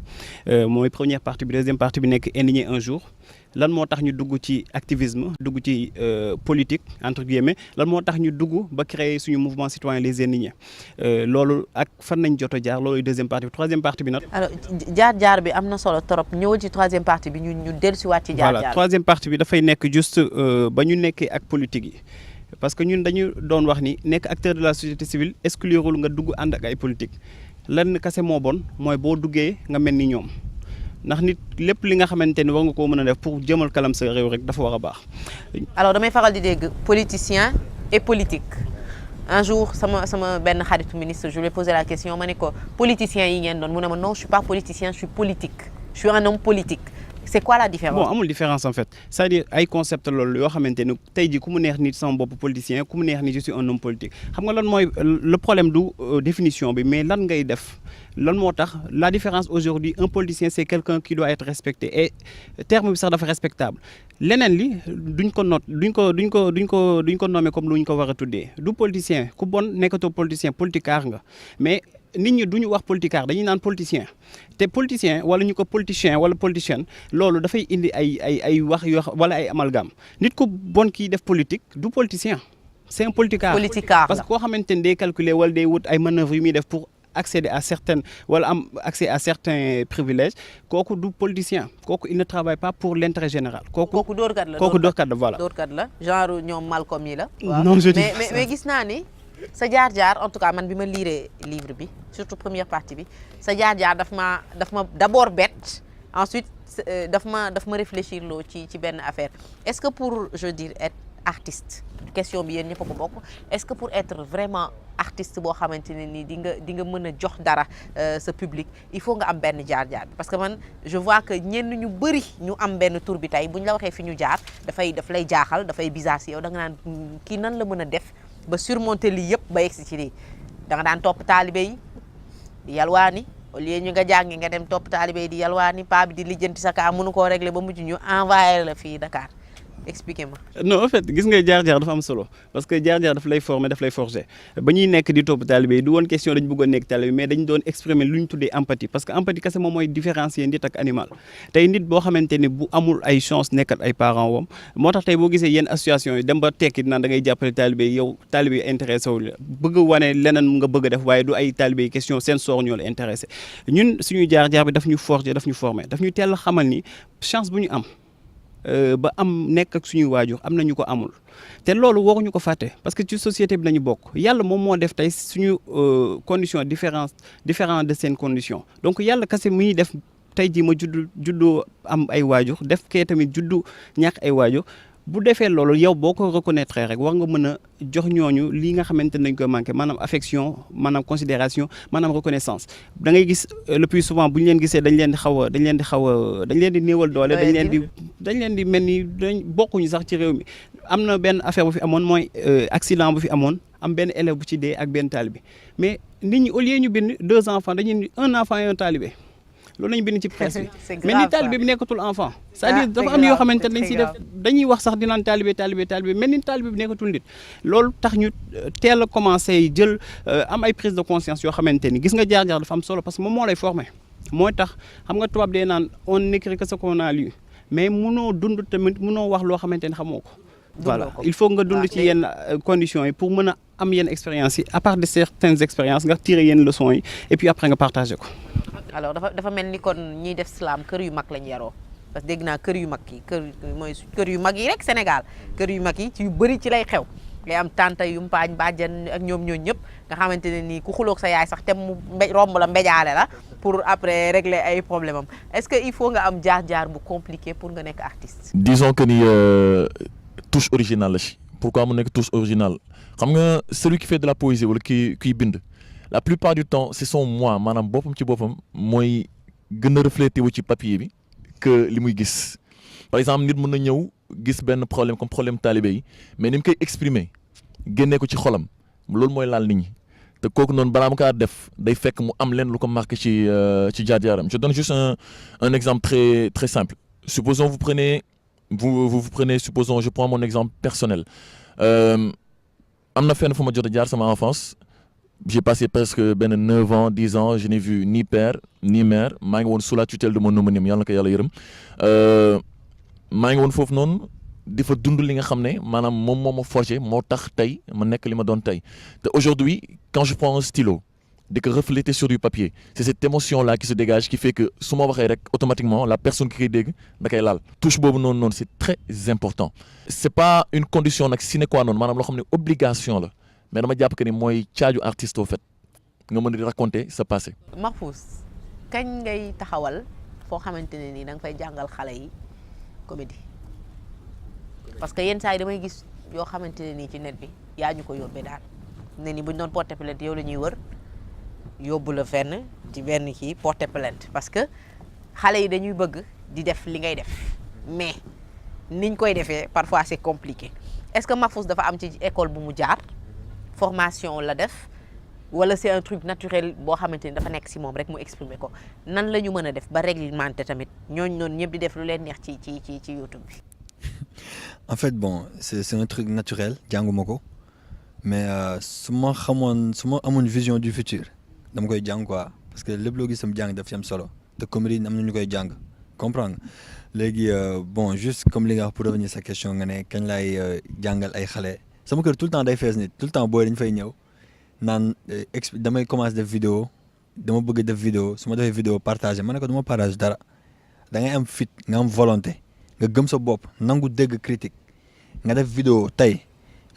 mooy première partie bi deuxième partie bi nekk Indigné un jour lan moo tax ñu dugg ci activisme dugg ci politique entre guillemets lan moo tax ñu dugg ba créer suñu mouvement citoyen les Indignés loolu ak fan nañ jot a jaar loolu deuxième partie bi troisième partie bi nag. alors jaar bi am na solo trop ñëwal ci troisième partie bi ñu dellusiwaat ci jaar. voilà troisième partie bi dafay nekk juste ba ñu nekkee ak politique yi. parce que ñun dañu doon wax ni nekk acteur de la société civile exclurul nga dugg ànd ak ay politique lenn kese moo bon mooy boo duggee nga mel ni ñoom ndax nit lépp li nga xamante ni war nga koo mën a def pour jëmal kalam sa réew rek dafa war a baax. alors damay faral di dégg politicien et politique un jour sama benn xaritu ministre je lui ai posé la question ma ne ko politicien yi ngeen doon mu ne ma non je suis pas politicien je suis politique je suis un homme politique. C'est quoi la différence? Bon amul différence en fait c'est-à-dire ay concept loolu yoo xamante ni tey jii ku mu neex nit sama bopp politicien ku mu neex ni je suis un homme politique xam nga lan mooy le problème du définition bi mais lan ngay def lan moo tax la différence aujourd'hui un politicien c'est quelqu'un qui doit être respecté et terme bi sax dafa respectable leneen li duñ ko nommer comme lu ñu ko war a tuddee du politicien ku bon nekkatoo politicien politicard nga mais nit ñi duñu wax politicard dañuy naan politicien te politicien wala ñu ko politicien wala politicienne loolu dafay indi ay wax yoo wala ay amalgame nit ku bon kii def politique du politicien c'est un politicard parce que koo xamante ne day calculer wala day wut ay manœuvres yu muy def pour accéder à certaines wala am accès à certains privilèges kooku du politicien kooku il ne travaille pas pour l'intérêt général kooku dóorkat la voilà dóorkat la genre ñoom Malcolm yi la non je dis mais gis naa ni sa jaar-jaar en tout cas man bi ma liiree livre bi surtout première partie bi sa jaar-jaar daf ma d'abord bett ensuite daf ma réfléchir loo ci benn affaire est-ce que pour je veux dire être artiste question bi yéen ñëpp a ko bokk est-ce que pour être vraiment artiste boo xamante ne nii di nga mën a jox dara sa public il faut nga am benn jaar-jaar parce que man je vois que ñenn ñu bëri ñu am benn tur bi tey bu ñu la waxee fi ñu jaar daf lay jaaxal dafay bizarre si yow da nga naan kii nan la mën a def ba surmonter lii yëpp ba yegsi ci lii da nga daan topp taalibe yi di yalwaani au lieu ñu nga jàngi nga dem topp taalibe yi di yalwaani paa bi di lijjanti sa kaa mënu koo régler ba mujj ñu envoyé la fii Dakar expliquez-moi. non en fait gis nga jaar-jaar dafa am solo parce que jaar-jaar daf lay former daf lay forger ba ñuy nekk di topp taalibe yi du woon question dañu bëggoon nekk taalibe mais dañu doon exprimer lu ñu tuddee empathie parce que empathie kese moom mooy différencier nit ak animal tey nit boo xamante ni bu amul ay chance nekkat ay parents wam moo tax tey boo gisee yenn association yi dem ba tekki naan da ngay jàppale taalibe yi yow taalibe yi intéressé wu la bëgg wane leneen nga bëgg a def waaye du ay taalibe yi question seen soor ñoo la intéressé ñun suñuy jaar-jaar bi daf ñu forger daf ñu former daf ñu teel a xamal ni chance bu ñu am ba am nekk ak suñuy waajur am nañu ko amul te loolu waruñu ko fàtte parce que ci société bi lañu bokk yàlla moom moo def tey suñu condition différent de seen condition donc yàlla kese muy def tey jii ma juddu am ay waajur def kee tamit juddu ñàkk ay waajur bu defee loolu yow boo ko reconnaître rek war nga mën a jox ñooñu lii nga xamante ne dañ koy manqué maanaam affection maanaam considération maanaam reconnaissance da ngay gis le plus souvent bu ñu leen gisee dañ leen di néewal doole dañ leen di mel ni bokkuñu sax ci réew mi am na benn affaire bu fi amoon mooy accident bu fi amoon am benn élève bu ci dee ak benn talibé mais nit ñi au lieu ñu bind 2 enfants dañuy un enfant et un talibé loolu lañu bind ci presse bi mais ni talibé bi nekkatul enfant c'est-à-dire dafa am yoo xamante ne dañ si def dañuy wax sax dinaan talibé mais ni talibé bi nekkatul nit loolu tax ñu teel a commencé jël am ay prise de conscience yoo xamante ni gis nga jaar-jaar dafa am solo parce que moom moo lay formé mooy tax xam nga tubaab dee naan on n'écrit que ce qu'on a lu mais munoo dund tamit munoo wax loo xamante ni xamoo ko voilà il faut nga dund ci yenn conditions yi pour mën a am yenn expériences yi à part de certaines expériences nga tirer yenn leçons yi et puis après nga partager ko alors dafa mel ni kon ñiy def slam kër yu mag lañ yaroo parce que dégg naa kër yu mag yi kër yu mag yi rek Sénégal kër yu mag yi ci yu bëri ci lay xew ngay am tante yu mpaañ bàjjan ak ñoom ñooñu ñëpp nga xamante ne nii ku xuloog sa yaay sax te mu romb la mbéjaale la pour après régler ay problème am est-ce que il faut nga am jaar-jaar bu compliqué pour nga nekk artiste. disons que ni touche originale la ci pourquoi mu nekk touche originale xam nga celui qui fait de la poésie wala kiy bind la plupart du temps c'est son moi maanaam boppam ci boppam mooy gën a reflété wu ci papier bi que li muy gis par exemple nit mën na ñëw gis benn problème comme problème talibé yi mais ni mu koy exprimer génnee ko ci xolam loolu mooy laal nit ñi te kooku noonu balaa ma kaa def day fekk mu am leen lu ko marqué ci jaar-jaaram je donne juste un exemple très très simple supposons vous prenez supposons je prends mon exemple personnel am na fenn fu ma jot a jaar sama enfance j'ai passé presque 9 ans 10 ans je n'ai vu ni père ni mère maa ngi woon sous la tutelle de mon homonyme yàlla na ko yàlla yërëm maa ngi woon foofu noonu di fa dund li nga xam ne maanaam moom moo ma forgé moo tax tey ma nekk li ma doon tey te aujourd'hui quand je prends un stylo di ko refléter sur du papier c'est cette émotion là qui se dégage qui fait que su ma waxee rek automatiquement la personne qui koy dégg da koy laal touche boobu noonu c'est très important c'est pas une condition nag sine qua non maanaam loo xam ne obligation la mais dama jàpp que ni mooy caaju artiste au fait nga mën a raconter sa passé. Mahfouz kañ ngay taxawal foo xamante ne nii da nga fay jàngal xale yi comédie parce que yenn saa yi damay gis yoo xamante ne nii ci net bi yaa ñu ko yóbbee daal ne ni bu ñu doon porter plainte yow la ñuy wër yóbbu la fenn ci benn kii porter plainte parce que xale yi dañuy bëgg di def li ngay def mais niñ koy defee parfois c'est compliqué est-ce que Mahfouz dafa am ci école bu mu jaar. formation la def wala c'est un truc naturel boo xamante ni dafa nekk ci moom rek mu exprimer ko nan la ñu mën a def ba réglementer tamit ñooñu noonu ñëpp di def lu leen neex ci YouTube bi. En fait bon c'est un truc naturel jànguma ko mais su ma amoon vision du futur dama koy jàng quoi parce que lépp loo gis sam jàng daf ci am solo te comédie am na ñu koy jàng comprendre léegi bon juste comme li nga wax pour revenir sa question nga ne kañ laay jàngal ay xale. sama kër tout le temps day fees nit tout le temps booy dañu fay ñëw naan damay commencer def vidéo dama bëgg def vidéo su ma defee vidéo partager ma ne ko dama partage dara da ngay am fit nga am volonté nga gëm sa bopp nangu dégg critique nga def vidéo tey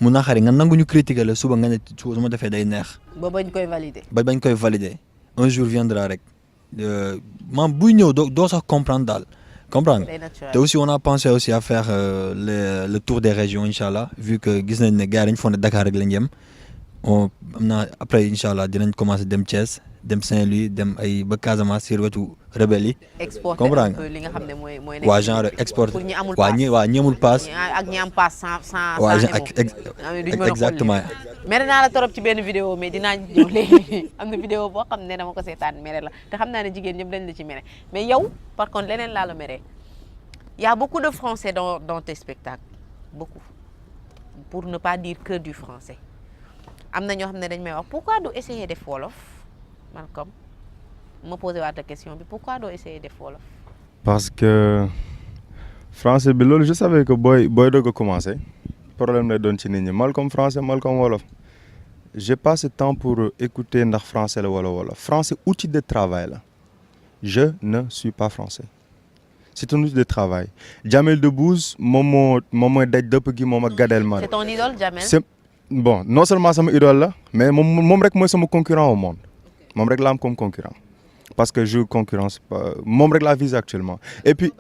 mu naxari nga nangu ñu critiquer la suba nga ne su ma defee day neex. ba bañ koy valider. un jour viendra rek maam buy ñëw doo sax comprendre daal comprendre day naturel. te aussi on a pensé aussi à faire le tour des régions incha allah vu que gis nañ ne gars yi dañu foog ne Dakar rek lañ yem on am naa après incha allah dinañ commencé dem Thiès dem Saint-Louis dem ay ba Casamance si wetu rebelle yi. exporter comprendre un peu li nga xam ne mooy waa genre export pour ñi amul waa ñi amul paas ak ñi am paas sans waa exactement. mere naa la torop ci benn vidéo mais dinaa ñëw léegi am na vidéo boo xam ne dama ko seetaan mere la te xam naa ne jigéen ñëpp dañ la ci mere mais yow par contre leneen laa la mere y a beaucoup de français dans tes spectacles beaucoup pour ne pas dire que du français am na ñoo xam ne dañ may wax pourquoi doo essayer def wolof man comme ma posé waat question bi pourquoi doo essayer def wolof. parce que français bi loolu je savais que booy doog a commencé problème lay doon ci nit ñi mal comme français mal comme wolof j'ai pas ce temps pour écouter ndax français la wala wolof français outil de travail la je ne suis pas français c'est un outil de travail Jamel Debbouze moom mooy daj dëpp gi moom ak Gad Elmaleh. c'est ton idole Jamel. c'est bon non seulement sama idole la mais moom rek mooy sama concurrent au monde moom rek la am comme concurrent parce que je concurrence moom rek la vise actuellement et puis.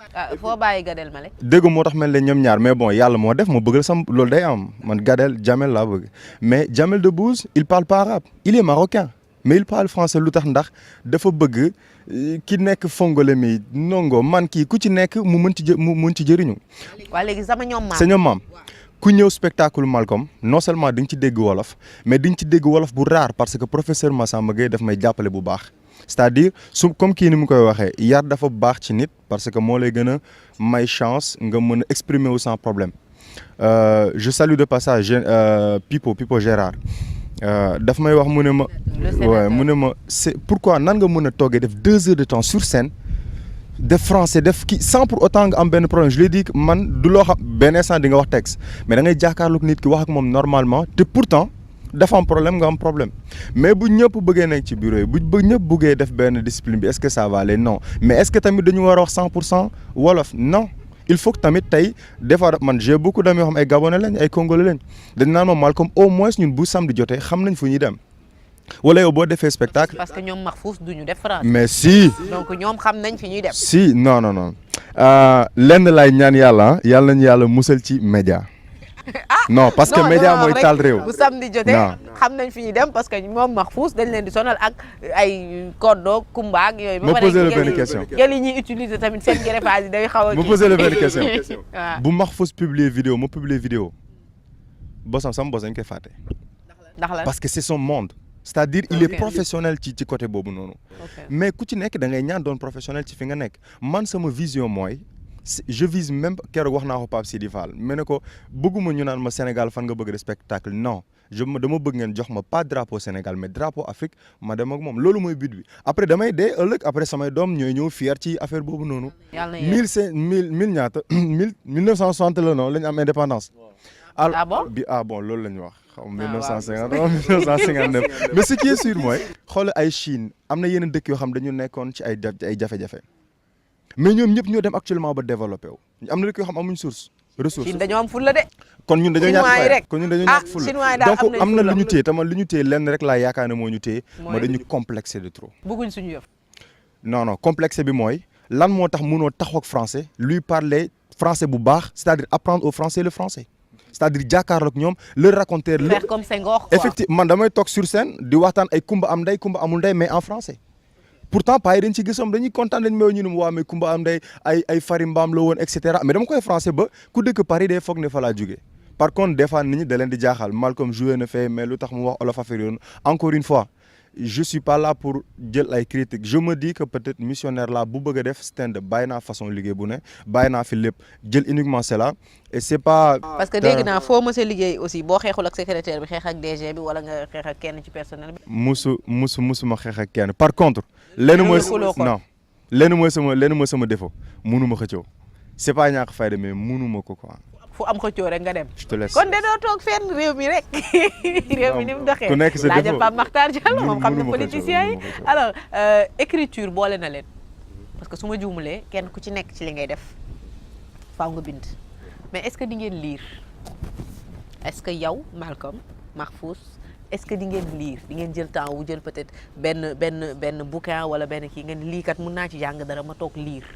foo bàyyi Gad Elmaleh. dégg moo tax mel ne ñoom ñaar mais bon yàlla moo def ma bëgg sam loolu day am man Jamel laa bëgg mais Jamel Debbouze il parle pas arabe il est marocain mais il parle français lu tax ndax dafa bëgg ki nekk Fongolais mi nongo man kii ku ci nekk mu mën ci jëriñu. waa léegi sama ñoom maam. sa ñoom maam ku ñëw spectacle Malcolm non seulement di nga ci dégg wolof mais di nga ci dégg wolof bu rare parce que professeur Massamba Gueye daf may jàppale bu baax. c'est-à-dire comme kii ni mu koy waxee yar dafa baax ci nit parce que moo lay gën a may chance nga mën a exprimer wu sans problème je salue de passage Pipo Gérard daf may wax mu ne ma. waaw mu ne ma c'est pourquoi nan nga mën a toogee def 2 heures de temps sur scène def français def kii sans pour autant nga am benn problème je lui ai dit que man du loo xam benn instant di nga wax texte mais da ngay jàkkaarloog nit ki wax ak moom normalement te pourtant. dafa am problème nga am problème mais bu ñëpp bëggee nekk ci bureau yi bu ñëpp bëggee def benn discipline bi est-ce que ça va aller non mais est-ce que tamit dañu war a wax 100% wolof non il faut que tamit tey des fois man j'ai beaucoup d'amis yoo xam ay Gabonais lañ ay Congolais lañ dañ naan ma Malcolm au moins ñun bu samedi jotee xam nañ fu ñuy dem wala yow boo defee spectacle. parce que ñoom Mahfouz duñu def France. mais si. donc ñoom xam nañ fi ñuy dem. si non lenn laay ñaan yàlla nañu yàlla musal ci média. non parce que média mooy taal réew. bu samedi jotee xam nañ fi ñuy dem parce que moom Mahfouz dañ leen di sonal ak ay Koddo Kumba ak yooyu. ma posé la benn question gel yi ñuy utiliser tamit seen greffage yi day xaw a. ma posé la benn question. waaw bu Mahfouz publier vidéo ma publier vidéo bosam sama bos dañ koy fàtte. ndax la parce que c'est son monde. c'est-à-dire il est professionnel ci côté boobu noonu. mais ku ci nekk da ngay ñaan doon professionnel ci fi nga nekk man sama vision mooy. je vise même keroog wax naa ko Pape Sidi Fall mais ne ko bëgguma ñu naan ma Sénégal fan nga bëgg de spectacle non dama bëgg ngeen jox ma pas drapeau Sénégal mais drapeau Afrique ma dem ak moom loolu mooy but bi après damay dee ëllëg après samay doom ñooy ñëw fier ci affaire boobu noonu. yàlla 1960 la non la ñu am indépendance. ah bon bon loolu la ñu wax. xaw ma 1950 1959 mais ce qui est sûr mooy. xool ay Chine am na yeneen dëkk yoo xam dañu nekkoon ci ay jafe-jafe. mais ñoom ñëpp ñoo dem actuellement ba développé wu am na dëkk yoo xam amuñ ressource. Chine dañoo am fulla de. kon ñun dañoo ñàkk fulla chinois yi daal donc am na lu ñu téye tamit lu ñu téye lenn rek laa yaakaar ne moo ñu téye. mooy dañu complexé de trop. bëgguñ suñu yëf. non complexé bi mooy lan moo tax mënoo taxaw ak français lui parler français bu baax c'est-à-dire apprendre au français le français. c'est-à-dire jàkkaarloog ñoom leur raconter. faire comme Senghor quoi. effectivement man damay toog sur scène di waxtaan ay kumba am ndey kumba amul ndey mais en français. pourtant paa yi dañ ci gisoon dañuy kontaan dañ may ñu ne waa mais kumba am ndey ay fari mbaam la woon et cetera mais dama koy français ba ku dëkk Paris day foog ne fa laa jógee par contre des fois nit ñi da leen di jaaxal Malcolm joué na fee mais lu tax mu wax olof affaire yoon encore une fois je suis pas là pour jël ay critiques je me dis que peut-être missionnaire là bu bëgg a def stand-up bàyyi naa façon liggéey bu ne bàyyi naa fi lépp jël uniquement cela et c'est pas. parce que dégg naa foo mës a liggéey aussi boo xeexul ak secrétaire bi xeex ak DG bi wala nga xeex ak kenn ci personnel bi. musuma xeex ak kenn par contre. lenn mooy sama défaut mënuma xëccoo c'est pas ñàkk fayda mais mënuma ko quoi. fu am xëccoo rek nga dem. je te laisse kon de doo toog fenn réew mi rek réew mi ni mu doxee. ku nekk sa défaut laajal Pape Makhtar Diallo moom xam na politiciens yi. alors écriture boole na leen parce que su ma juumulee kenn ku ci nekk ci li ngay def faaw nga bind mais est-ce que di ngeen lire est-ce que yow Malcolm Mahfouz est-ce que di ngeen lire di ngeen jël temps wu jël peut-être benn bouquin wala benn kii ngeen lii kat mun naa ci jàng dara ma toog lire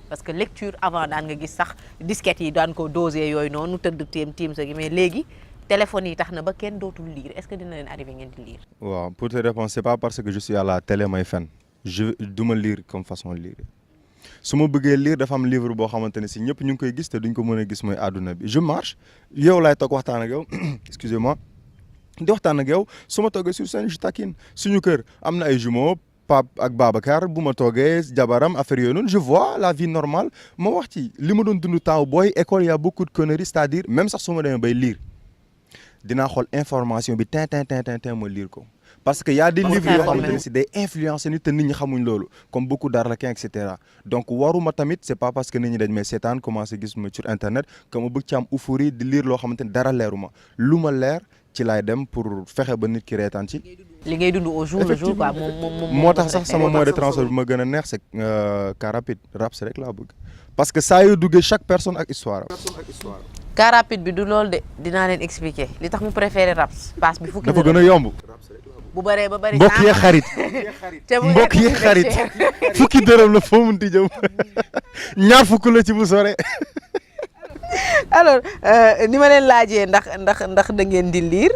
parce que lecture avant daan nga gis sax disquette yi daan ko doser yooyu noonu tëdd tiim sa gi mais léegi téléphone yi tax na ba kenn dootul lire est-ce que dina leen arrivé ngeen di lire. waaw pour te répondre c'est pas parce que je suis à la télé may fen du ma lire comme façon lire su ma bëggee lire dafa am livre boo xamante ne si ñëpp ñu ngi koy gis te duñ ko mën a gis mooy àdduna bi je marche yow laay toog waxtaan ak yow excusez-moi di waxtaan ak yow su ma toogee sur scène je taquine suñu kër am na ay jumeaux Pape ak Babacar bu ma toogee jabaram affaire yooyu noonu je vois la vie normale ma wax ci li ma doon dund temps booy école y a beaucoup de conneries c'est-à-dire même sax su ma demee bay lire dinaa xool information bi tin ma lire ko parce que y a des livres yoo xamante ne si day influencer nit te nit ñi xamuñ loolu comme beaucoup d'arlequins et cetera donc waruma tamit c'est pas parce que nit ñi dañ may seetaan commencé gis ma sur internet que ma bëgg ci am euphorie di lire loo xamante ne dara leeruma lu ma leer ci laay dem pour fexe ba nit ki reetaan ci. li ngay dund au jour le jour quoi moo tax sax sama moyen de transport bi ma gën a neex c'est car rapide Raps rek laa bëgg parce que saa yoo duggee chaque personne ak histoire car rapide bi du loolu de dinaa leen expliquer li tax mu préféré Raps pass bi fukki dafa gën a yomb. bu bëree ba bëri mbokk yee xarit mbokk yee xarit fukki dërëm la foo munti jëm ñaar fukk la ci bu sore. alors ni ma leen laajee ndax da ngeen di lire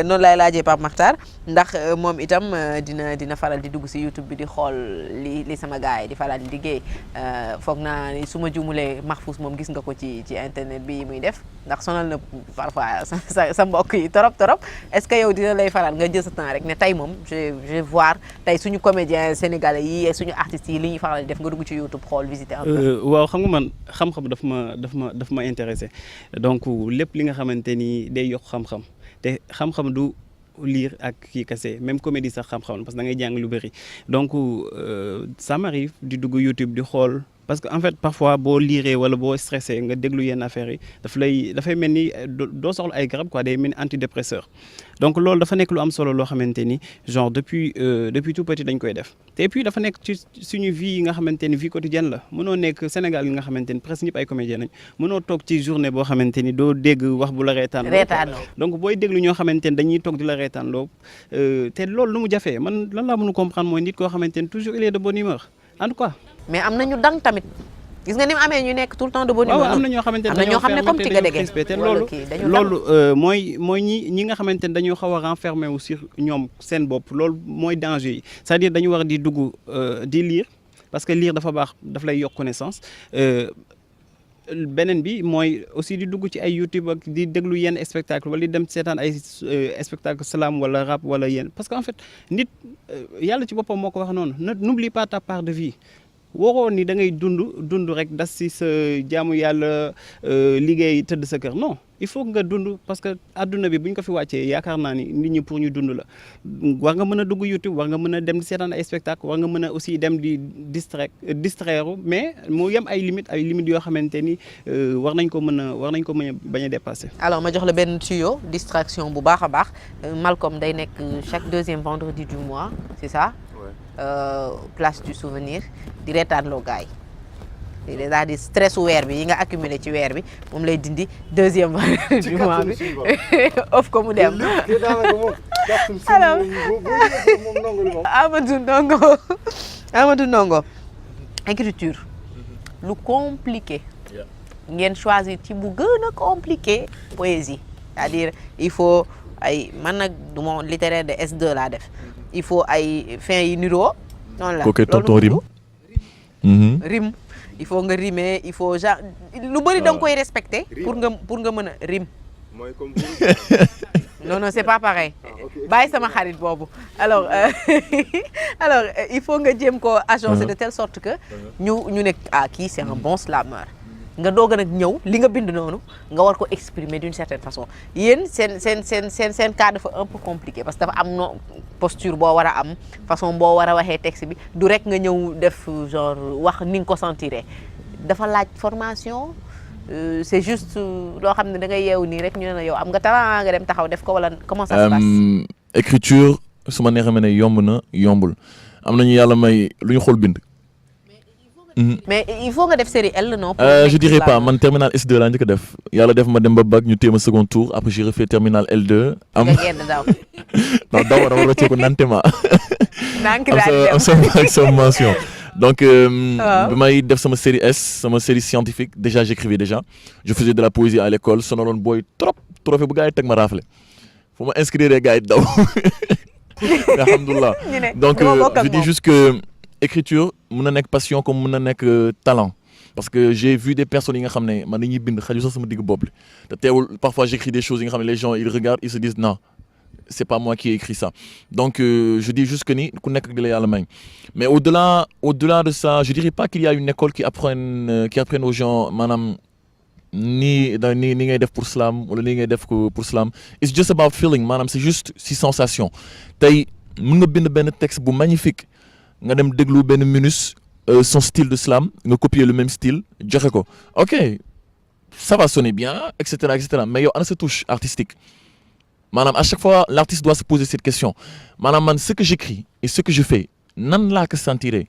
noonu laay laajee Pape Makhtar ndax moom itam dina faral di dugg si YouTube bi di xool li sama gars yi di faral di liggéey foog naa ni su ma jumulee Mahfouz moom gis nga ko ci internet bi muy def ndax sonal na parfois sa mbokk yi torop est-ce que yow dina lay faral nga jël sa temps rek ne tey moom je vais voir tey suñu comédiens sénégalais yi suñu artistes yi li ñuy faral di def nga dugg ci YouTube xool visiter un peu. waaw xam nga man xam-xam daf ma intéressé donc lépp li nga xamante ni day yokk xam-xam te xam-xam du lire ak kii kese même comédie sax xam-xam parce que da ngay jàng lu bëri donc ça m'arrive di dugg YouTube di xool parce que en fait parfois boo lire wala boo stressé nga déglu yenn affaires yi dafay mel ni doo soxla ay garab quoi day mel ni antidépresseur donc loolu dafa nekk lu am solo loo xamante ni genre depuis tout petit dañ koy def te puis dafa nekk ci suñu vie yi nga xamante ni vie quotidienne la mënoo nekk Sénégal yi nga xamante ni presque ñëpp ay comédien nañ mënoo toog ci journée boo xamante ni doo dégg wax bu la reetaan donc booy déglu ñoo xamante ni dañuy toog di la reetaan loo te loolu lu mu jafee man lan laa mën a comprendre mooy nit koo xamante ni toujours il est de bonne humeur en tout cas. mais am na ñu dang tamit gis nga ni mu amee ñu nekk tout le temps de bonne humeur. am na ñoo xamante ne ñoo xam ne comme Tigga Dege te loolu mooy ñi nga xamante ne dañoo xaw a renfermer wu sur ñoom seen bopp loolu mooy danger yi c'est-à-dire dañu war di dugg di lire parce que lire dafa baax daf lay yokk connaissance beneen bi mooy aussi di dugg ci ay YouTube ak di déglu yenn spectacle wala di dem seetaan ay spectacle slam wala rap wala yenn parce que en fait nit yàlla ci boppam moo ko wax noonu n'oublie pas ta part de vie waroo ni da ngay dund rek das si sa jaamu yàlla liggéey tëdd sa kër non il faut nga dund parce que adduna bi bu ñu ko fi wàccee yaakaar naa ni nit ñi pour ñu dund la war nga mën a dugg YouTube war nga mën a dem di seetaan ay spectacle war nga mën a aussi dem di distraire mais mu yem ay limites yoo xamante ni war nañ ko mën a bañ a dépasser. alors ma jox la benn tuyau distraction bu baax a baax Malcolm day nekk chaque deuxième vendredi du mois c'est ça. Place du souvenir di reetaan loo gaay yi c'est-à-dire stress weer bi yi nga accumulé ci weer bi moom lay dindi deuxième vendredi du mois bi of ko mu dem alors Amadou Ndongo écriture lu compliqué ngeen choisir ci bu gën a compliqué poésie c'est-à-dire il faut ay man nag du ma littéraire de S2 laa def il faut ay fin yi niroo noonu la kooku tonton rime rime il faut nga rimer il faut genre lu bëri da nga koy respecter pour nga mën a rime non c'est pas pareil bàyyi sama xarit boobu alors il faut nga jéem ko agencer de telle sorte que ñu ne kii c'est un bon slameur nga doog a nag ñëw li nga bind noonu nga war ko exprimer d'une certaine façon yéen seen cas dafa un peu compliqué parce que dafa am no posture boo war a am façon boo war a waxee texte bi du rek nga ñëw def genre wax ni nga ko sentiree dafa laaj formation c'est juste loo xam ne da ngay yeewu nii rek ñu ne la yow am nga talent nga dem taxaw def ko wala comment ça se passe. écriture su ma neexee ne yomb na yombul am nañu yàlla may lu ñu xool bind. mais il faut nga def série L non. Je dirais pas man terminal S2 laa njëkk a def yàlla def ma dem ba bac ñu téema second tour après j'ai refait terminal L2. am nga génn daw. non daw ma dama rocceeku nantema. nank daal am sama mention. Donc bi may def sama série S sama série scientifique déjà j'écrivais déjà je faisais de la poésie à l'école sonaloon booy trop trophée bu gars yi teg ma rafle fu ma inscrire gars yi daw. alhamdulilah donc je dis juste que écriture mën na nekk passion comme mën na nekk talent parce que j'ai vu des personnes yi nga xam ne man dañuy bind xaju sax sama digg bopp bi te teewul parfois j'écris des choses yi nga xam ne les gens ils regardent ils se disent non c'est pas moi qui ai écrit ça donc je dis juste que ni ku nekk ak di la yàlla may mais au-delà de ça je dirais pas qu'il y a une école qui apprenne aux gens maanaam nii ngay def pour slam wala nii ngay def pour slam it's just about feeling maanaam c'est juste si sensation tey mën nga bind benn texte bu magnifique nga dem déglu benn minus son style de slam nga copier le même style joxe ko ok ça va sonner bien et cetera mais yow ana sa touche artistique maanaam à chaque fois l'artiste doit se poser cette question maanaam man ce que j'écris et ce que je fais nan laa ko sentiré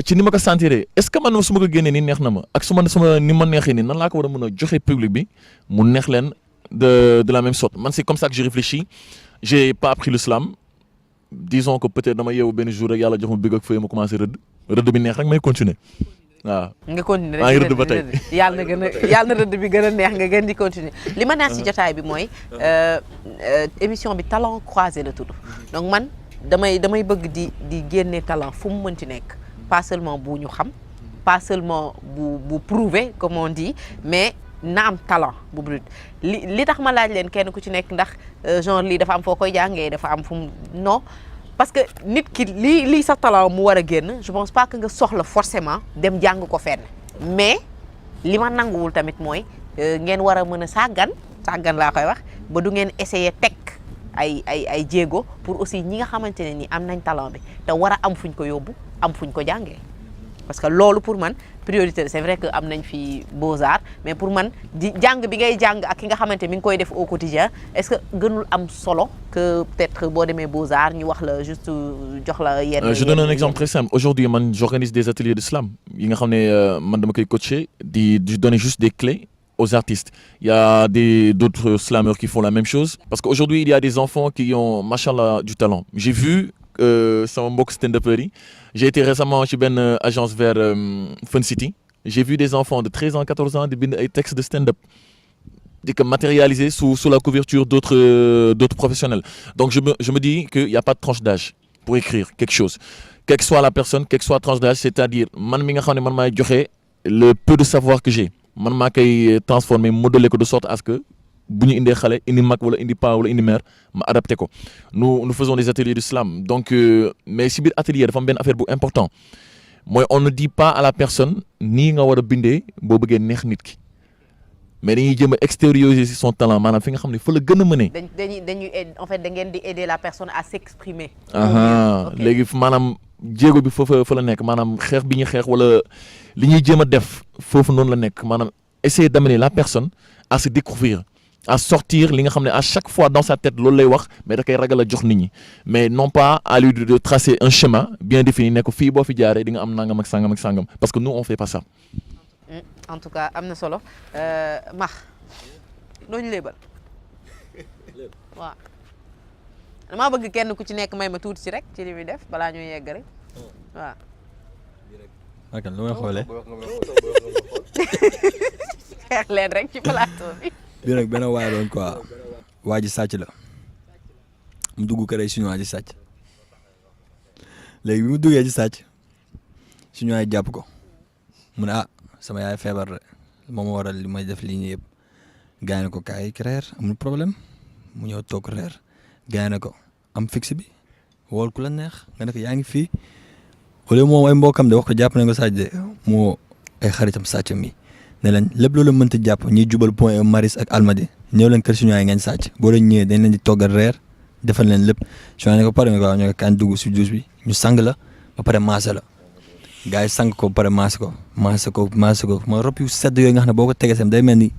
ci ni ma ko sentiré est-ce que man su ma ko génnee ni neex na ma ak su ma ni ma neexee ni nan laa ko war a mën a joxe public bi mu neex leen de la même sorte man c'est comme ça que j'ai réfléchi j'ai pas appris le slam disons que peut-être dama yeewu benn jour rek yàlla jox ma bëgg ak feuille ma commencé rëdd bi neex rek may continuer waaw. nga continuer rek rëdd ba tey yàlla na rëdd bi gën a neex nga gën di continuer li ma neex ci jotaay bi mooy émission bi talent croisé la tudd donc man damay bëgg di génne talent fu mu mënti nekk pas seulement bu ñu xam pas seulement bu prouvé comme on dit mais na am talent bu brut li tax ma laaj leen kenn ku ci nekk ndax genre lii dafa am foo koy jàngee dafa am fu mu non parce que nit ki lii sa talent mu war a génn je pense pas que nga soxla forcément dem jàng ko fenn mais li ma nanguwul tamit mooy ngeen war a mën a sàggan laa koy wax ba du ngeen essayer teg ay jéego pour aussi ñi nga xamante ne ni am nañ talent bi te war a am fuñ ko yóbbu am fuñ ko jàngee parce que loolu pour man priorité c'est vrai que am nañ fi beaux-arts mais pour man di jàng bi ngay jàng ak ki nga xamante mi ngi koy def au quotidien est-ce que gënul am solo que peut-être boo demee beaux-arts ñu wax la juste jox la yenn. Je donne un exemple très simple aujourd'hui man j'organise des ateliers de slam yi nga xam ne man dama koy coacher di donner juste des clés aux artistes. Il y a d'autres slameurs qui font la même chose parce qu'aujourd'hui il y a des enfants qui ont machallah du talent. J'ai vu sama mbokk stand-upper yi j'ai été récemment ci benn agence vers Fun City j'ai vu des enfants de 13 ans 14 ans di bind ay textes de stand-up di ko matérialiser sous la couverture d'autres professionnels donc je me dis que y a pas de tranche d'âge pour écrire quelque chose quelle que soit la personne quelle que soit la tranche d'âge c'est-à-dire man mi nga xam ne man maay joxe le peu de savoir que j'ai man maa koy transformer modeler ko de sorte à ce que bu ñu indee xale indi mag wala indi paa wala indi mère ma adapté ko nous faisons des ateliers de slam donc mais si biir atelier dafa am benn affaire bu important mooy on ne dit pas à la personne nii nga war a bindee boo bëggee neex nit ki mais dañuy jëm a extérioriser son talent maanaam fi nga xam ne fa la gën a mënee. dañuy en fait da ngeen di aider la personne à s'exprimer. léegi maanaam jéego bi fa la nekk maanaam xeex bi ñuy xeex wala li ñuy jéem a def foofu noonu la nekk maanaam essayer d'amener la personne à se découvrir à sortir li nga xam ne à chaque fois dans sa tête loolu lay wax mais da koy ragal a jox nit ñi mais non pas à lui de tracer un schéma bien défini ne ko fii boo fi jaaree di nga am nangam ak sangam parce que nous on fait pas ça. En tout cas am na solo Max noo ñu léebal waaw damaa bëgg kenn ku ci nekk may ma tuuti ci rek ci li muy def balaa ñuy yegg rek waaw. ok lu may xoolee. xeex leen rek ci plateau bi. bii nag benn waay doon quoi waa ji sàcc la mu dugg kër chinois ji sàcc léegi bi mu duggee ci sàcc chinois yi jàpp ko mu ne sama yaay feebar rek moom moo waral li may def lii nii yëpp gaañ na ko kaay reer amul problème mu ñëw toog reer gaañ na ko am fixe bi wool ku la neex nga ne ko yaa ngi fii wala moom ay mbokam de wax ko jàpp nañ ko sàcc de moo ay xaritam sàccam yi ne leen lépp loolu mënta jàpp ñuy jubal Point Maris ak Almadi ñëw leen kër chinois yi ngeen sàcc boo leen ñëwee dañ leen di toggal reer defal leen lépp chinois ne ko pare nga ko ñoo ko kañ dugg si juus bi ñu sang la ba pare maase la gars yi sang ko ba pare maase ko mooy rob yu sedd yooyu nga xam ne boo ko tegee sam day mel ni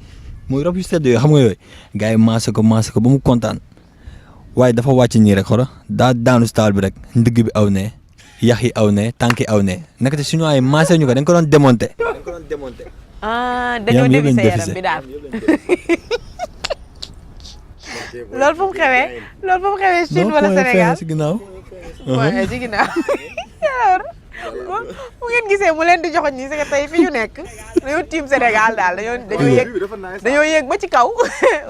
mooy rob yu sedd yooyu xam nga yooyu gars yi maase ko ba mu kontaan waaye dafa wàcc nii rek xoolal daa daanu si taal bi rek ndigg bi aw ne yax yi aw ne tànk yi aw ne naka te chinois yi maasee ñu ko dañ ko doon démonter. ah dañoo dévissé yaram bi daal. loolu fu mu xewee Chine wala Sénégal si ginnaaw. waaw ci ginnaaw. bu ngeen gisee mu leen di joxoon ñi c'est que tey fi ñu nekk dañoo tiim Sénégal daal dañoo yéeg ba ci kaw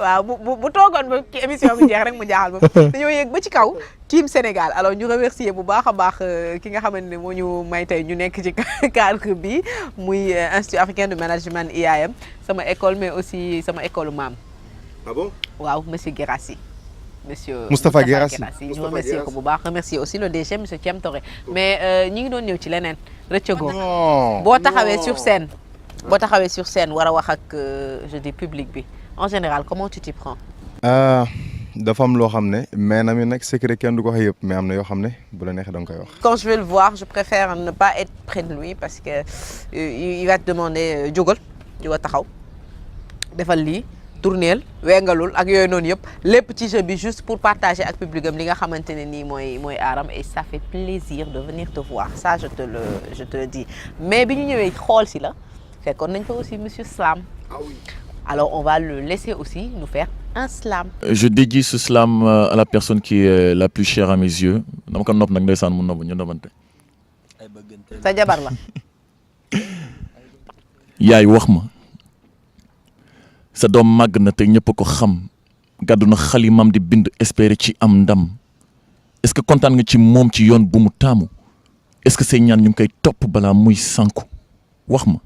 waaw bu toogoon ba ci émission bi jeex rek mu jaaxal ba dañoo yéeg ba ci kaw tiim Sénégal alors ñu remercier bu baax a baax ki nga xamante ne moo ñu may tey ñu nekk ci cadre bi muy Institut africain de management IAM sama école mais aussi sama école maam. Ah bon? waaw monsieur Guérassi. Monsieur Moustapha Guérassi ñu remercier ko bu baax remercier aussi le DG monsieur Thiam Toré mais ñi ngi doon ñëw ci leneen rëccëgoo boo taxawee sur scène war a wax ak je dis public bi en général comment tu t'y prends. dafa am loo xam ne mais na mi nag secret kenn du ko wax yëpp mais am na yoo xam ne bu la neexee da nga koy wax. quand je vais le voir je préfère ne pas être près de lui parce que il va te demander jógal jógal taxaw defal lii. tourneel wengalul ak yooyu noonu yëpp lépp ci jeu bi juste pour partager ak public am li nga xamante ne nii mooy aaram et ça fait plaisir de venir te voir ça je te le dis mais bi ñu ñëwee xool si la fekkoon nañ fa aussi monsieur Slam. Ah oui. Alors on va le laisser aussi nous faire un slam. Je dédie ce slam à la personne qui est la plus chère à mes yeux dama ko nopp nag ndeysaan mu nopp ñu nobante. sa jabar la. yaay wax ma. sa doom màgg na te ñëpp ko xam gàddu na xalimam di bind espérer ci am ndam est-ce que kontaan nga ci moom ci yoon bu mu taamu est-ce que say ñaan ñu ngi koy topp balaa muy sànku wax ma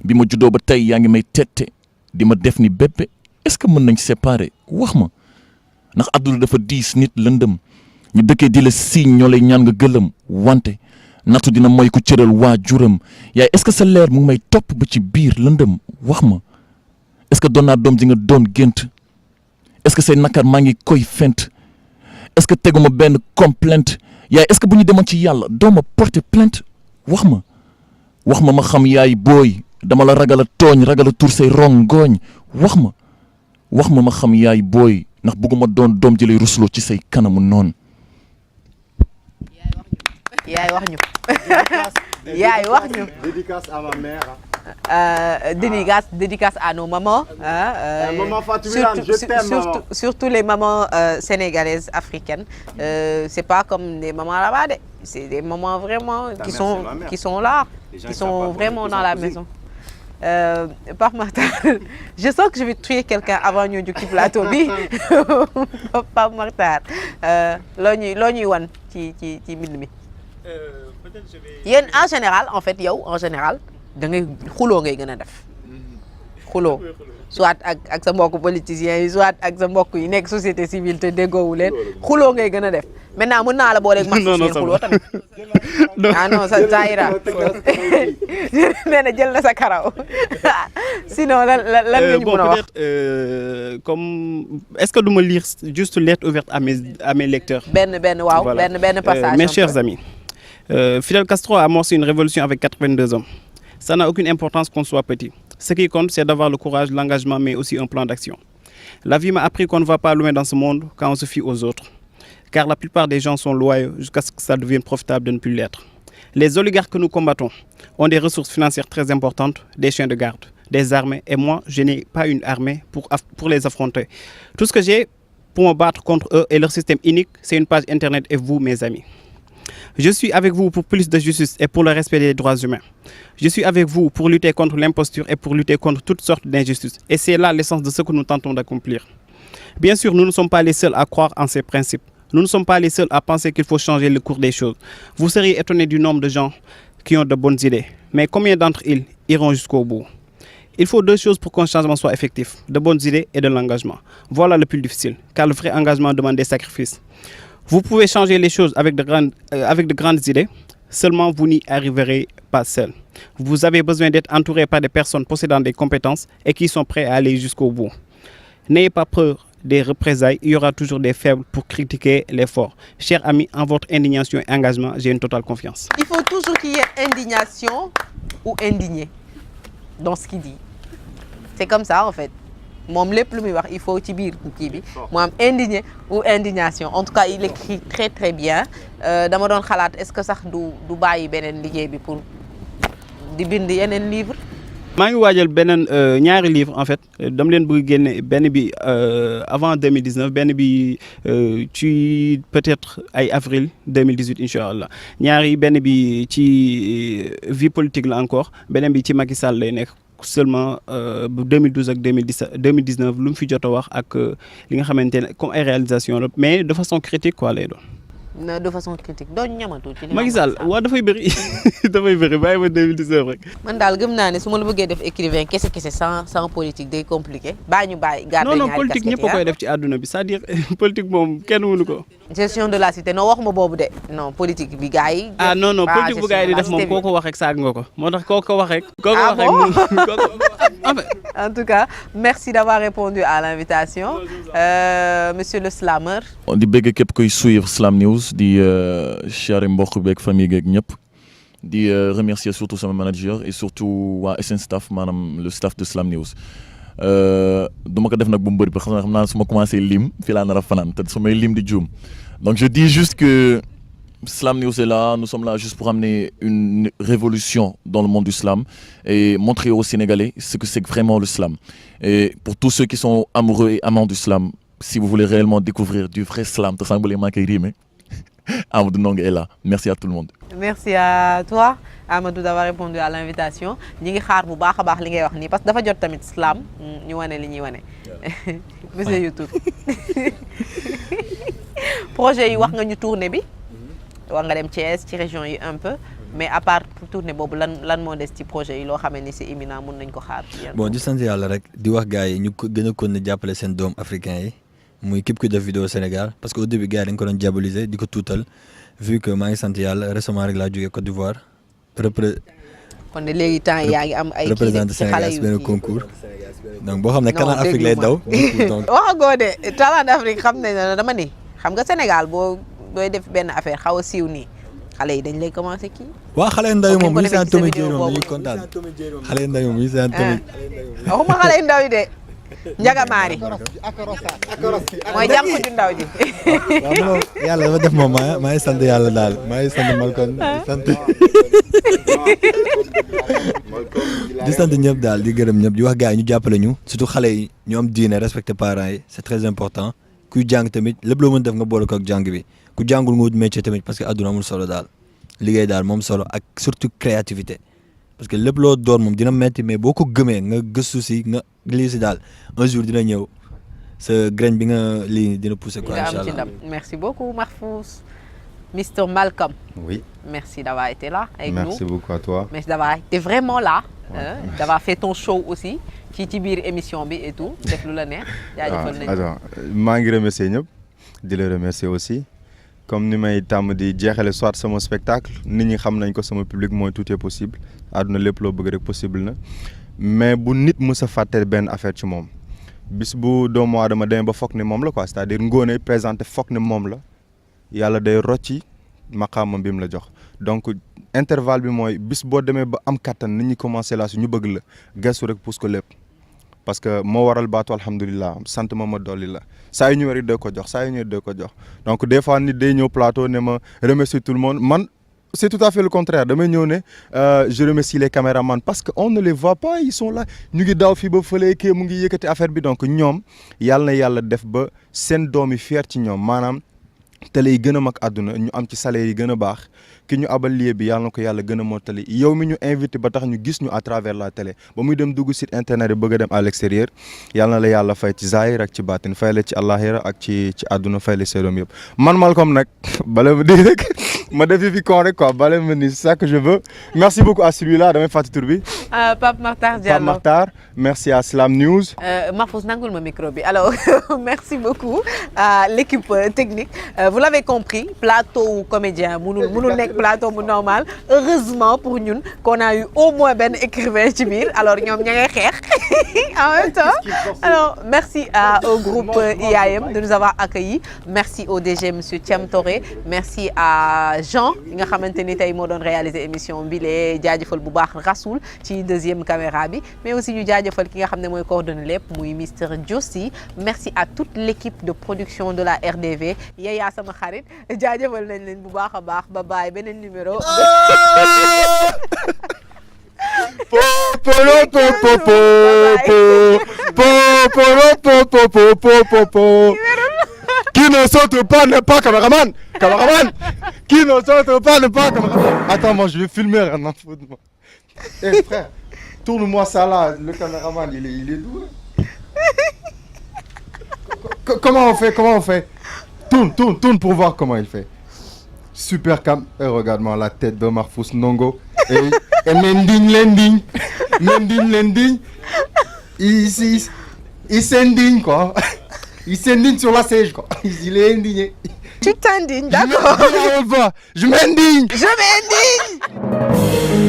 bi ma juddoo ba tey yaa ngi may tette di ma def ni bébé est-ce que mën nañ séparer wax ma ndax àdduna dafa diis nit lëndëm ñu dëkkee di la siiñ ñoo lay ñaan nga gëlëm wante nattu dina mooy ku cëral waa juram yaay est-ce que sa leer mu ngi may topp ba ci biir lëndëm wax ma est-ce que doon naa doom ji nga doon gént est-ce que say nakar maa ngi koy fent est-ce que teguma benn complainte yaay est-ce que bu ñu demoon ci yàlla doo ma porter plainte wax ma ma xam yaay booy dama la ragal a tooñ ragal a tur say rongooñ wax ma ma xam yaay booy ndax bëgguma doon doom ji lay rusloo ci say kanamu noonu. yaay wax ñu. yaay wax ñu. Dédicace à ma mère. Dédicace à nos mamans. Maman Fatou Wilane, je t'aime, maman. Surtout les mamans sénégalaises, africaines. C'est pas comme des mamans là-bas, c'est des mamans vraiment qui sont là, qui sont vraiment dans la maison. Pape Makhtar, je sens que je vais tuer quelqu'un avant ñu jóg ci plateau bi Pape Makhtar loo ñuy wan ci mbind mi. Yéen en général en fait yow en général. da ngay xuloo ngay gën a def xuloo soit ak sa mbokk politiciens yi soit ak sa mbokk yi nekk société civile te déggoowu leen xuloo ngay gën a def maintenant mën naa la booleeg max ngeen xuloo tamit ah non ça ira nee na jël na sa karaw sinon lan nga ñu mën a wax comme est-ce que du ma lire juste lettre ouverte à mes lecteurs benn waaw voilà. benn passage mes chers amis Fidel Castro a amorcé une révolution avec 82 hommes. Ça n'a aucune importance qu'on soit petit. Ce qui compte, c'est d'avoir le courage, l'engagement, mais aussi un plan d'action. La vie m'a appris qu'on ne va pas loin dans ce monde quand on se fie aux autres. Car la plupart des gens sont loyaux jusqu'à ce que ça devienne profitable de ne plus l'être. Les oligarques que nous combattons ont des ressources financières très importantes, des chiens de garde, des armées. Et moi, je n'ai pas une armée pour les affronter. Tout ce que j'ai pour me battre contre eux et leur système unique, c'est une page internet et vous, mes amis. Je suis avec vous pour plus de justice et pour le respect des droits humains. Je suis avec vous pour lutter contre l'imposture et pour lutter contre toutes sortes d'injustices. Et c'est là l'essence de ce que nous tentons d'accomplir. Bien sûr, nous ne sommes pas les seuls à croire en ces principes. Nous ne sommes pas les seuls à penser qu'il faut changer le cours des choses. Vous seriez étonnés du nombre de gens qui ont de bonnes idées. Mais combien d'entre eux iront jusqu'au bout? Il faut deux choses pour qu'un changement soit effectif, de bonnes idées et de l'engagement. Voilà le plus difficile, car le vrai engagement demande des sacrifices. Vous pouvez changer les choses avec de grandes idées, seulement vous n'y arriverez pas seul. Vous avez besoin d'être entouré par des personnes possédant des compétences et qui sont prêts à aller jusqu'au bout. N'ayez pas peur des représailles, il y aura toujours des faibles pour critiquer les forts. Chers amis, en votre indignation et engagement, j'ai une totale confiance. Il faut toujours qu'il y ait indignation ou indigné dans ce qu'il dit. C'est comme ça en fait. moom lépp lu muy wax il faut ci biir kii bi mu am indigné ou indignation en tout cas il écrit très très bien dama doon xalaat est-ce que sax du bàyyi beneen liggéey bi pour di bind yeneen livre. maa ngi waajal beneen ñaari livre en fait dama leen bëgg génne benn bi avant 2019 benn bi ci peut-être ay avril 2018 incha allah ñaari benn bi ci vie politique la encore beneen bi ci Macky Sall lay nekk seulement 2012 ak 2019 lu mu fi jot a wax ak li nga xamante ne comme ay réalisation la mais de façon critique quoi lay doon. de façon critique doo ñamatu ci li Macky Sall waaw dafay bëri dafay bëri bàyyi ba 2019 rek. man daal gëm naa ne su ma la bëggee def écrivain kese sans politique day compliqué bàyyi garder non ñaari politique ñëpp a koy def ci àdduna bi c'est-à-dire politique moom kenn mënu ko. gestion de la cité non waxuma boobu de non politique bi gars yi. non politique bu gars yi di def moom koo ko wax rek saag nga ko moo tax koo ko wax rek. koo ko wax rek moom en tout cas merci d'avoir répondu à l'invitation monsieur le slameur. di bëgg képp koy suivre Slam News di siyaare mbokk beeg famille geeg ñëpp di remercier surtout sama manager et surtout waa SN Staff maanaam le staff de Slam News du ma ko def nag bu mu bëri ba xam naa su ma commencé lim fii laa nar a fanaan te su may lim di juum donc je dis juste que Slam News est là, nous sommes là juste pour amener une révolution dans le monde du slam et montrer aux Sénégalais ce que c'est vraiment le slam. Et pour tous ceux qui sont amoureux et amants du slam, si vous voulez réellement découvrir du vrai slam, Amadou Ndong est là. Merci à tout le monde. Merci à toi Amadou d'avoir répondu à l'invitation. ñi ngi xaar bu baax a baax li ngay wax nii parce que dafa jot tamit slam ñu wane li ñuy wane. Monsieur YouTube. projet yi wax nga ñu tournée bi. war nga dem Thiès ci région yi un peu mais à part tournée boobu lan moo des ci projet yi loo xamee ni c'est imminent mun nañ ko xaar. bon di sant yàlla rek di wax gars yi ñu ko gën a kon ne jàppale seen doom africain yi muy képp ku def vidéo Sénégal parce que au début gars yi dañ ko doon diaboliser di ko tuutal vu que maa ngi sant yàlla récemment rek laa jógee Côte d'Ivoire kon de léegi temps yi yaa ngi am ay kii représenté Sénégal si benn concours donc boo xam ne Talent Afrique lay daw donc waxagoo de Talent d'Afrique xam ne dama ni xam nga Sénégal booy def benn affaire xaw a siiw nii xale yi dañ lay commencé kii. waaw xale ndaw yi moom bu ñu seen Tommy Jerry moom dañuy kontaan xale ndaw yi moom bu ñu seen Tommy. waxuma xale ndaw yi de njagamaari mooy jànku ju ndaw ji. waaw moom yàlla dafa def moom maa ngi sant yàlla daal maa ngi sant Malcom di sant ñëpp daal di gërëm ñëpp di wax gars yi ñu jàppale ñu surtout xale yi ñu am diine respecter parents yi c'est très important. kuy jàng tamit lépp loo mën def nga boole ko ak jàng bi ku jàngul nga wut métier tamit parce que àdduna amul solo daal liggéey daal moom solo ak surtout créativité parce que lépp loo doon moom dina metti mais boo ko gëmee nga gëstu si nga lii si daal un jour dina ñëw sa graine bi nga lii dina pousser quoi incha allah. Merci beaucoup Mahfouz. Mr Malcom. Oui. Merci d'avoir été là avec nous. Merci beaucoup à toi. Merci d'avoir été vraiment là. D'avoir fait ton show aussi. ci biir émission bi et tout def lu la neex. jaajëfal nañu alors maa ngi remercier ñëpp di la remercier aussi comme ni may tàmm di jeexale soit sama spectacle nit ñi xam nañ ko sama public mooy tout est possible àdduna lépp loo bëgg rek possible na mais bu nit mës a fàtte benn affaire ci moom bis bu doomu aadama demee ba foog ne moom la quoi c'est-à-dire ngoone présenté foog ne moom la yàlla day rocci maqaamam bi mu la jox donc intervalle bi mooy bis boo demee ba am kattan nit ñi commencé laa su ñu bëgg la gestu rek pousse ko lépp parce que moo waral baatu alhamdulilah sant ma dolli la saa yu ñëwee rek doo ko jox saa yu ñëwee doo ko jox donc des fois nit day ñëw plateau ne ma remercie tout le monde man c'est tout à fait le contraire damay ñëw ne je remercie les caméramans parce que on ne les voit pas ils sont là ñu ngi daw fii ba fële kii mu ngi yëkkati affaire bi donc ñoom yàlla na yàlla def ba seen doom yi fier ci ñoom maanaam télé yi gën a mag àdduna ñu am ci salaire yi gën a baax ki ñu abal lieu bi yàlla na ko yàlla gën a mottali yow mi ñu invité ba tax ñu gis ñu à travers la télé ba muy dem dugg site internet yi bëgg a dem à l'extérieur yàlla na la yàlla fay ci zahir ak ci baatin fay la ci àllaaxira ak ci àdduna fay la seedoom yëpp man Malcom nag bala ma di rek ma def fi con rek quoi bala ma ni c'est ça que je veux merci beaucoup à celui-là damay fàtte tur bi Pape Makhtar Diallo Pape Makhtar merci à Slam News Mahfouz nangul ma micro bi alors merci beaucoup à l'équipe technique vous l'avez compris, plateau comédien mënul nekk plateau bu normal. Heureusement pour ñun qu'on a eu au moins ben écrivain ci biir. Alors ñoom ña ngay xeex en même temps. Alors merci au groupe IAM de nous avoir accueillis. Merci au DG monsieur Thiam Toré. Merci à Jean nga xamante ni tey moo doon réaliser émission bi lee jaajëfal bu baax Rasoul ci deuxième caméra bi, mais aussi ñu jaajëfal ki nga xam ne mooy coordonné lépp muy Mister Diossi. Merci à toute l'équipe de production de la RDV. Yaya sama xarit jaajëfal nañ leen bu baax a baax ba bàyyi beneen numéro. Qui ne saute pas n'est pas caméraman. Caméraman. Qui ne saute pas n'est pas caméraman. Attends, moi je vais filmer, rien à foutre. Eh frère, tourne-moi ça là. Le caméraman, il est doué. Comment on fait? Tourne pour voir comment il fait. Super cam. Et regarde-moi la tête de Marfous Ndongo. Et Mending Lending. Il s'indigne quoi. Il s'indigne sur la siège quoi. Il est indigné. Tu t'indignes, d'accord. Je m'indigne. Je m'indigne.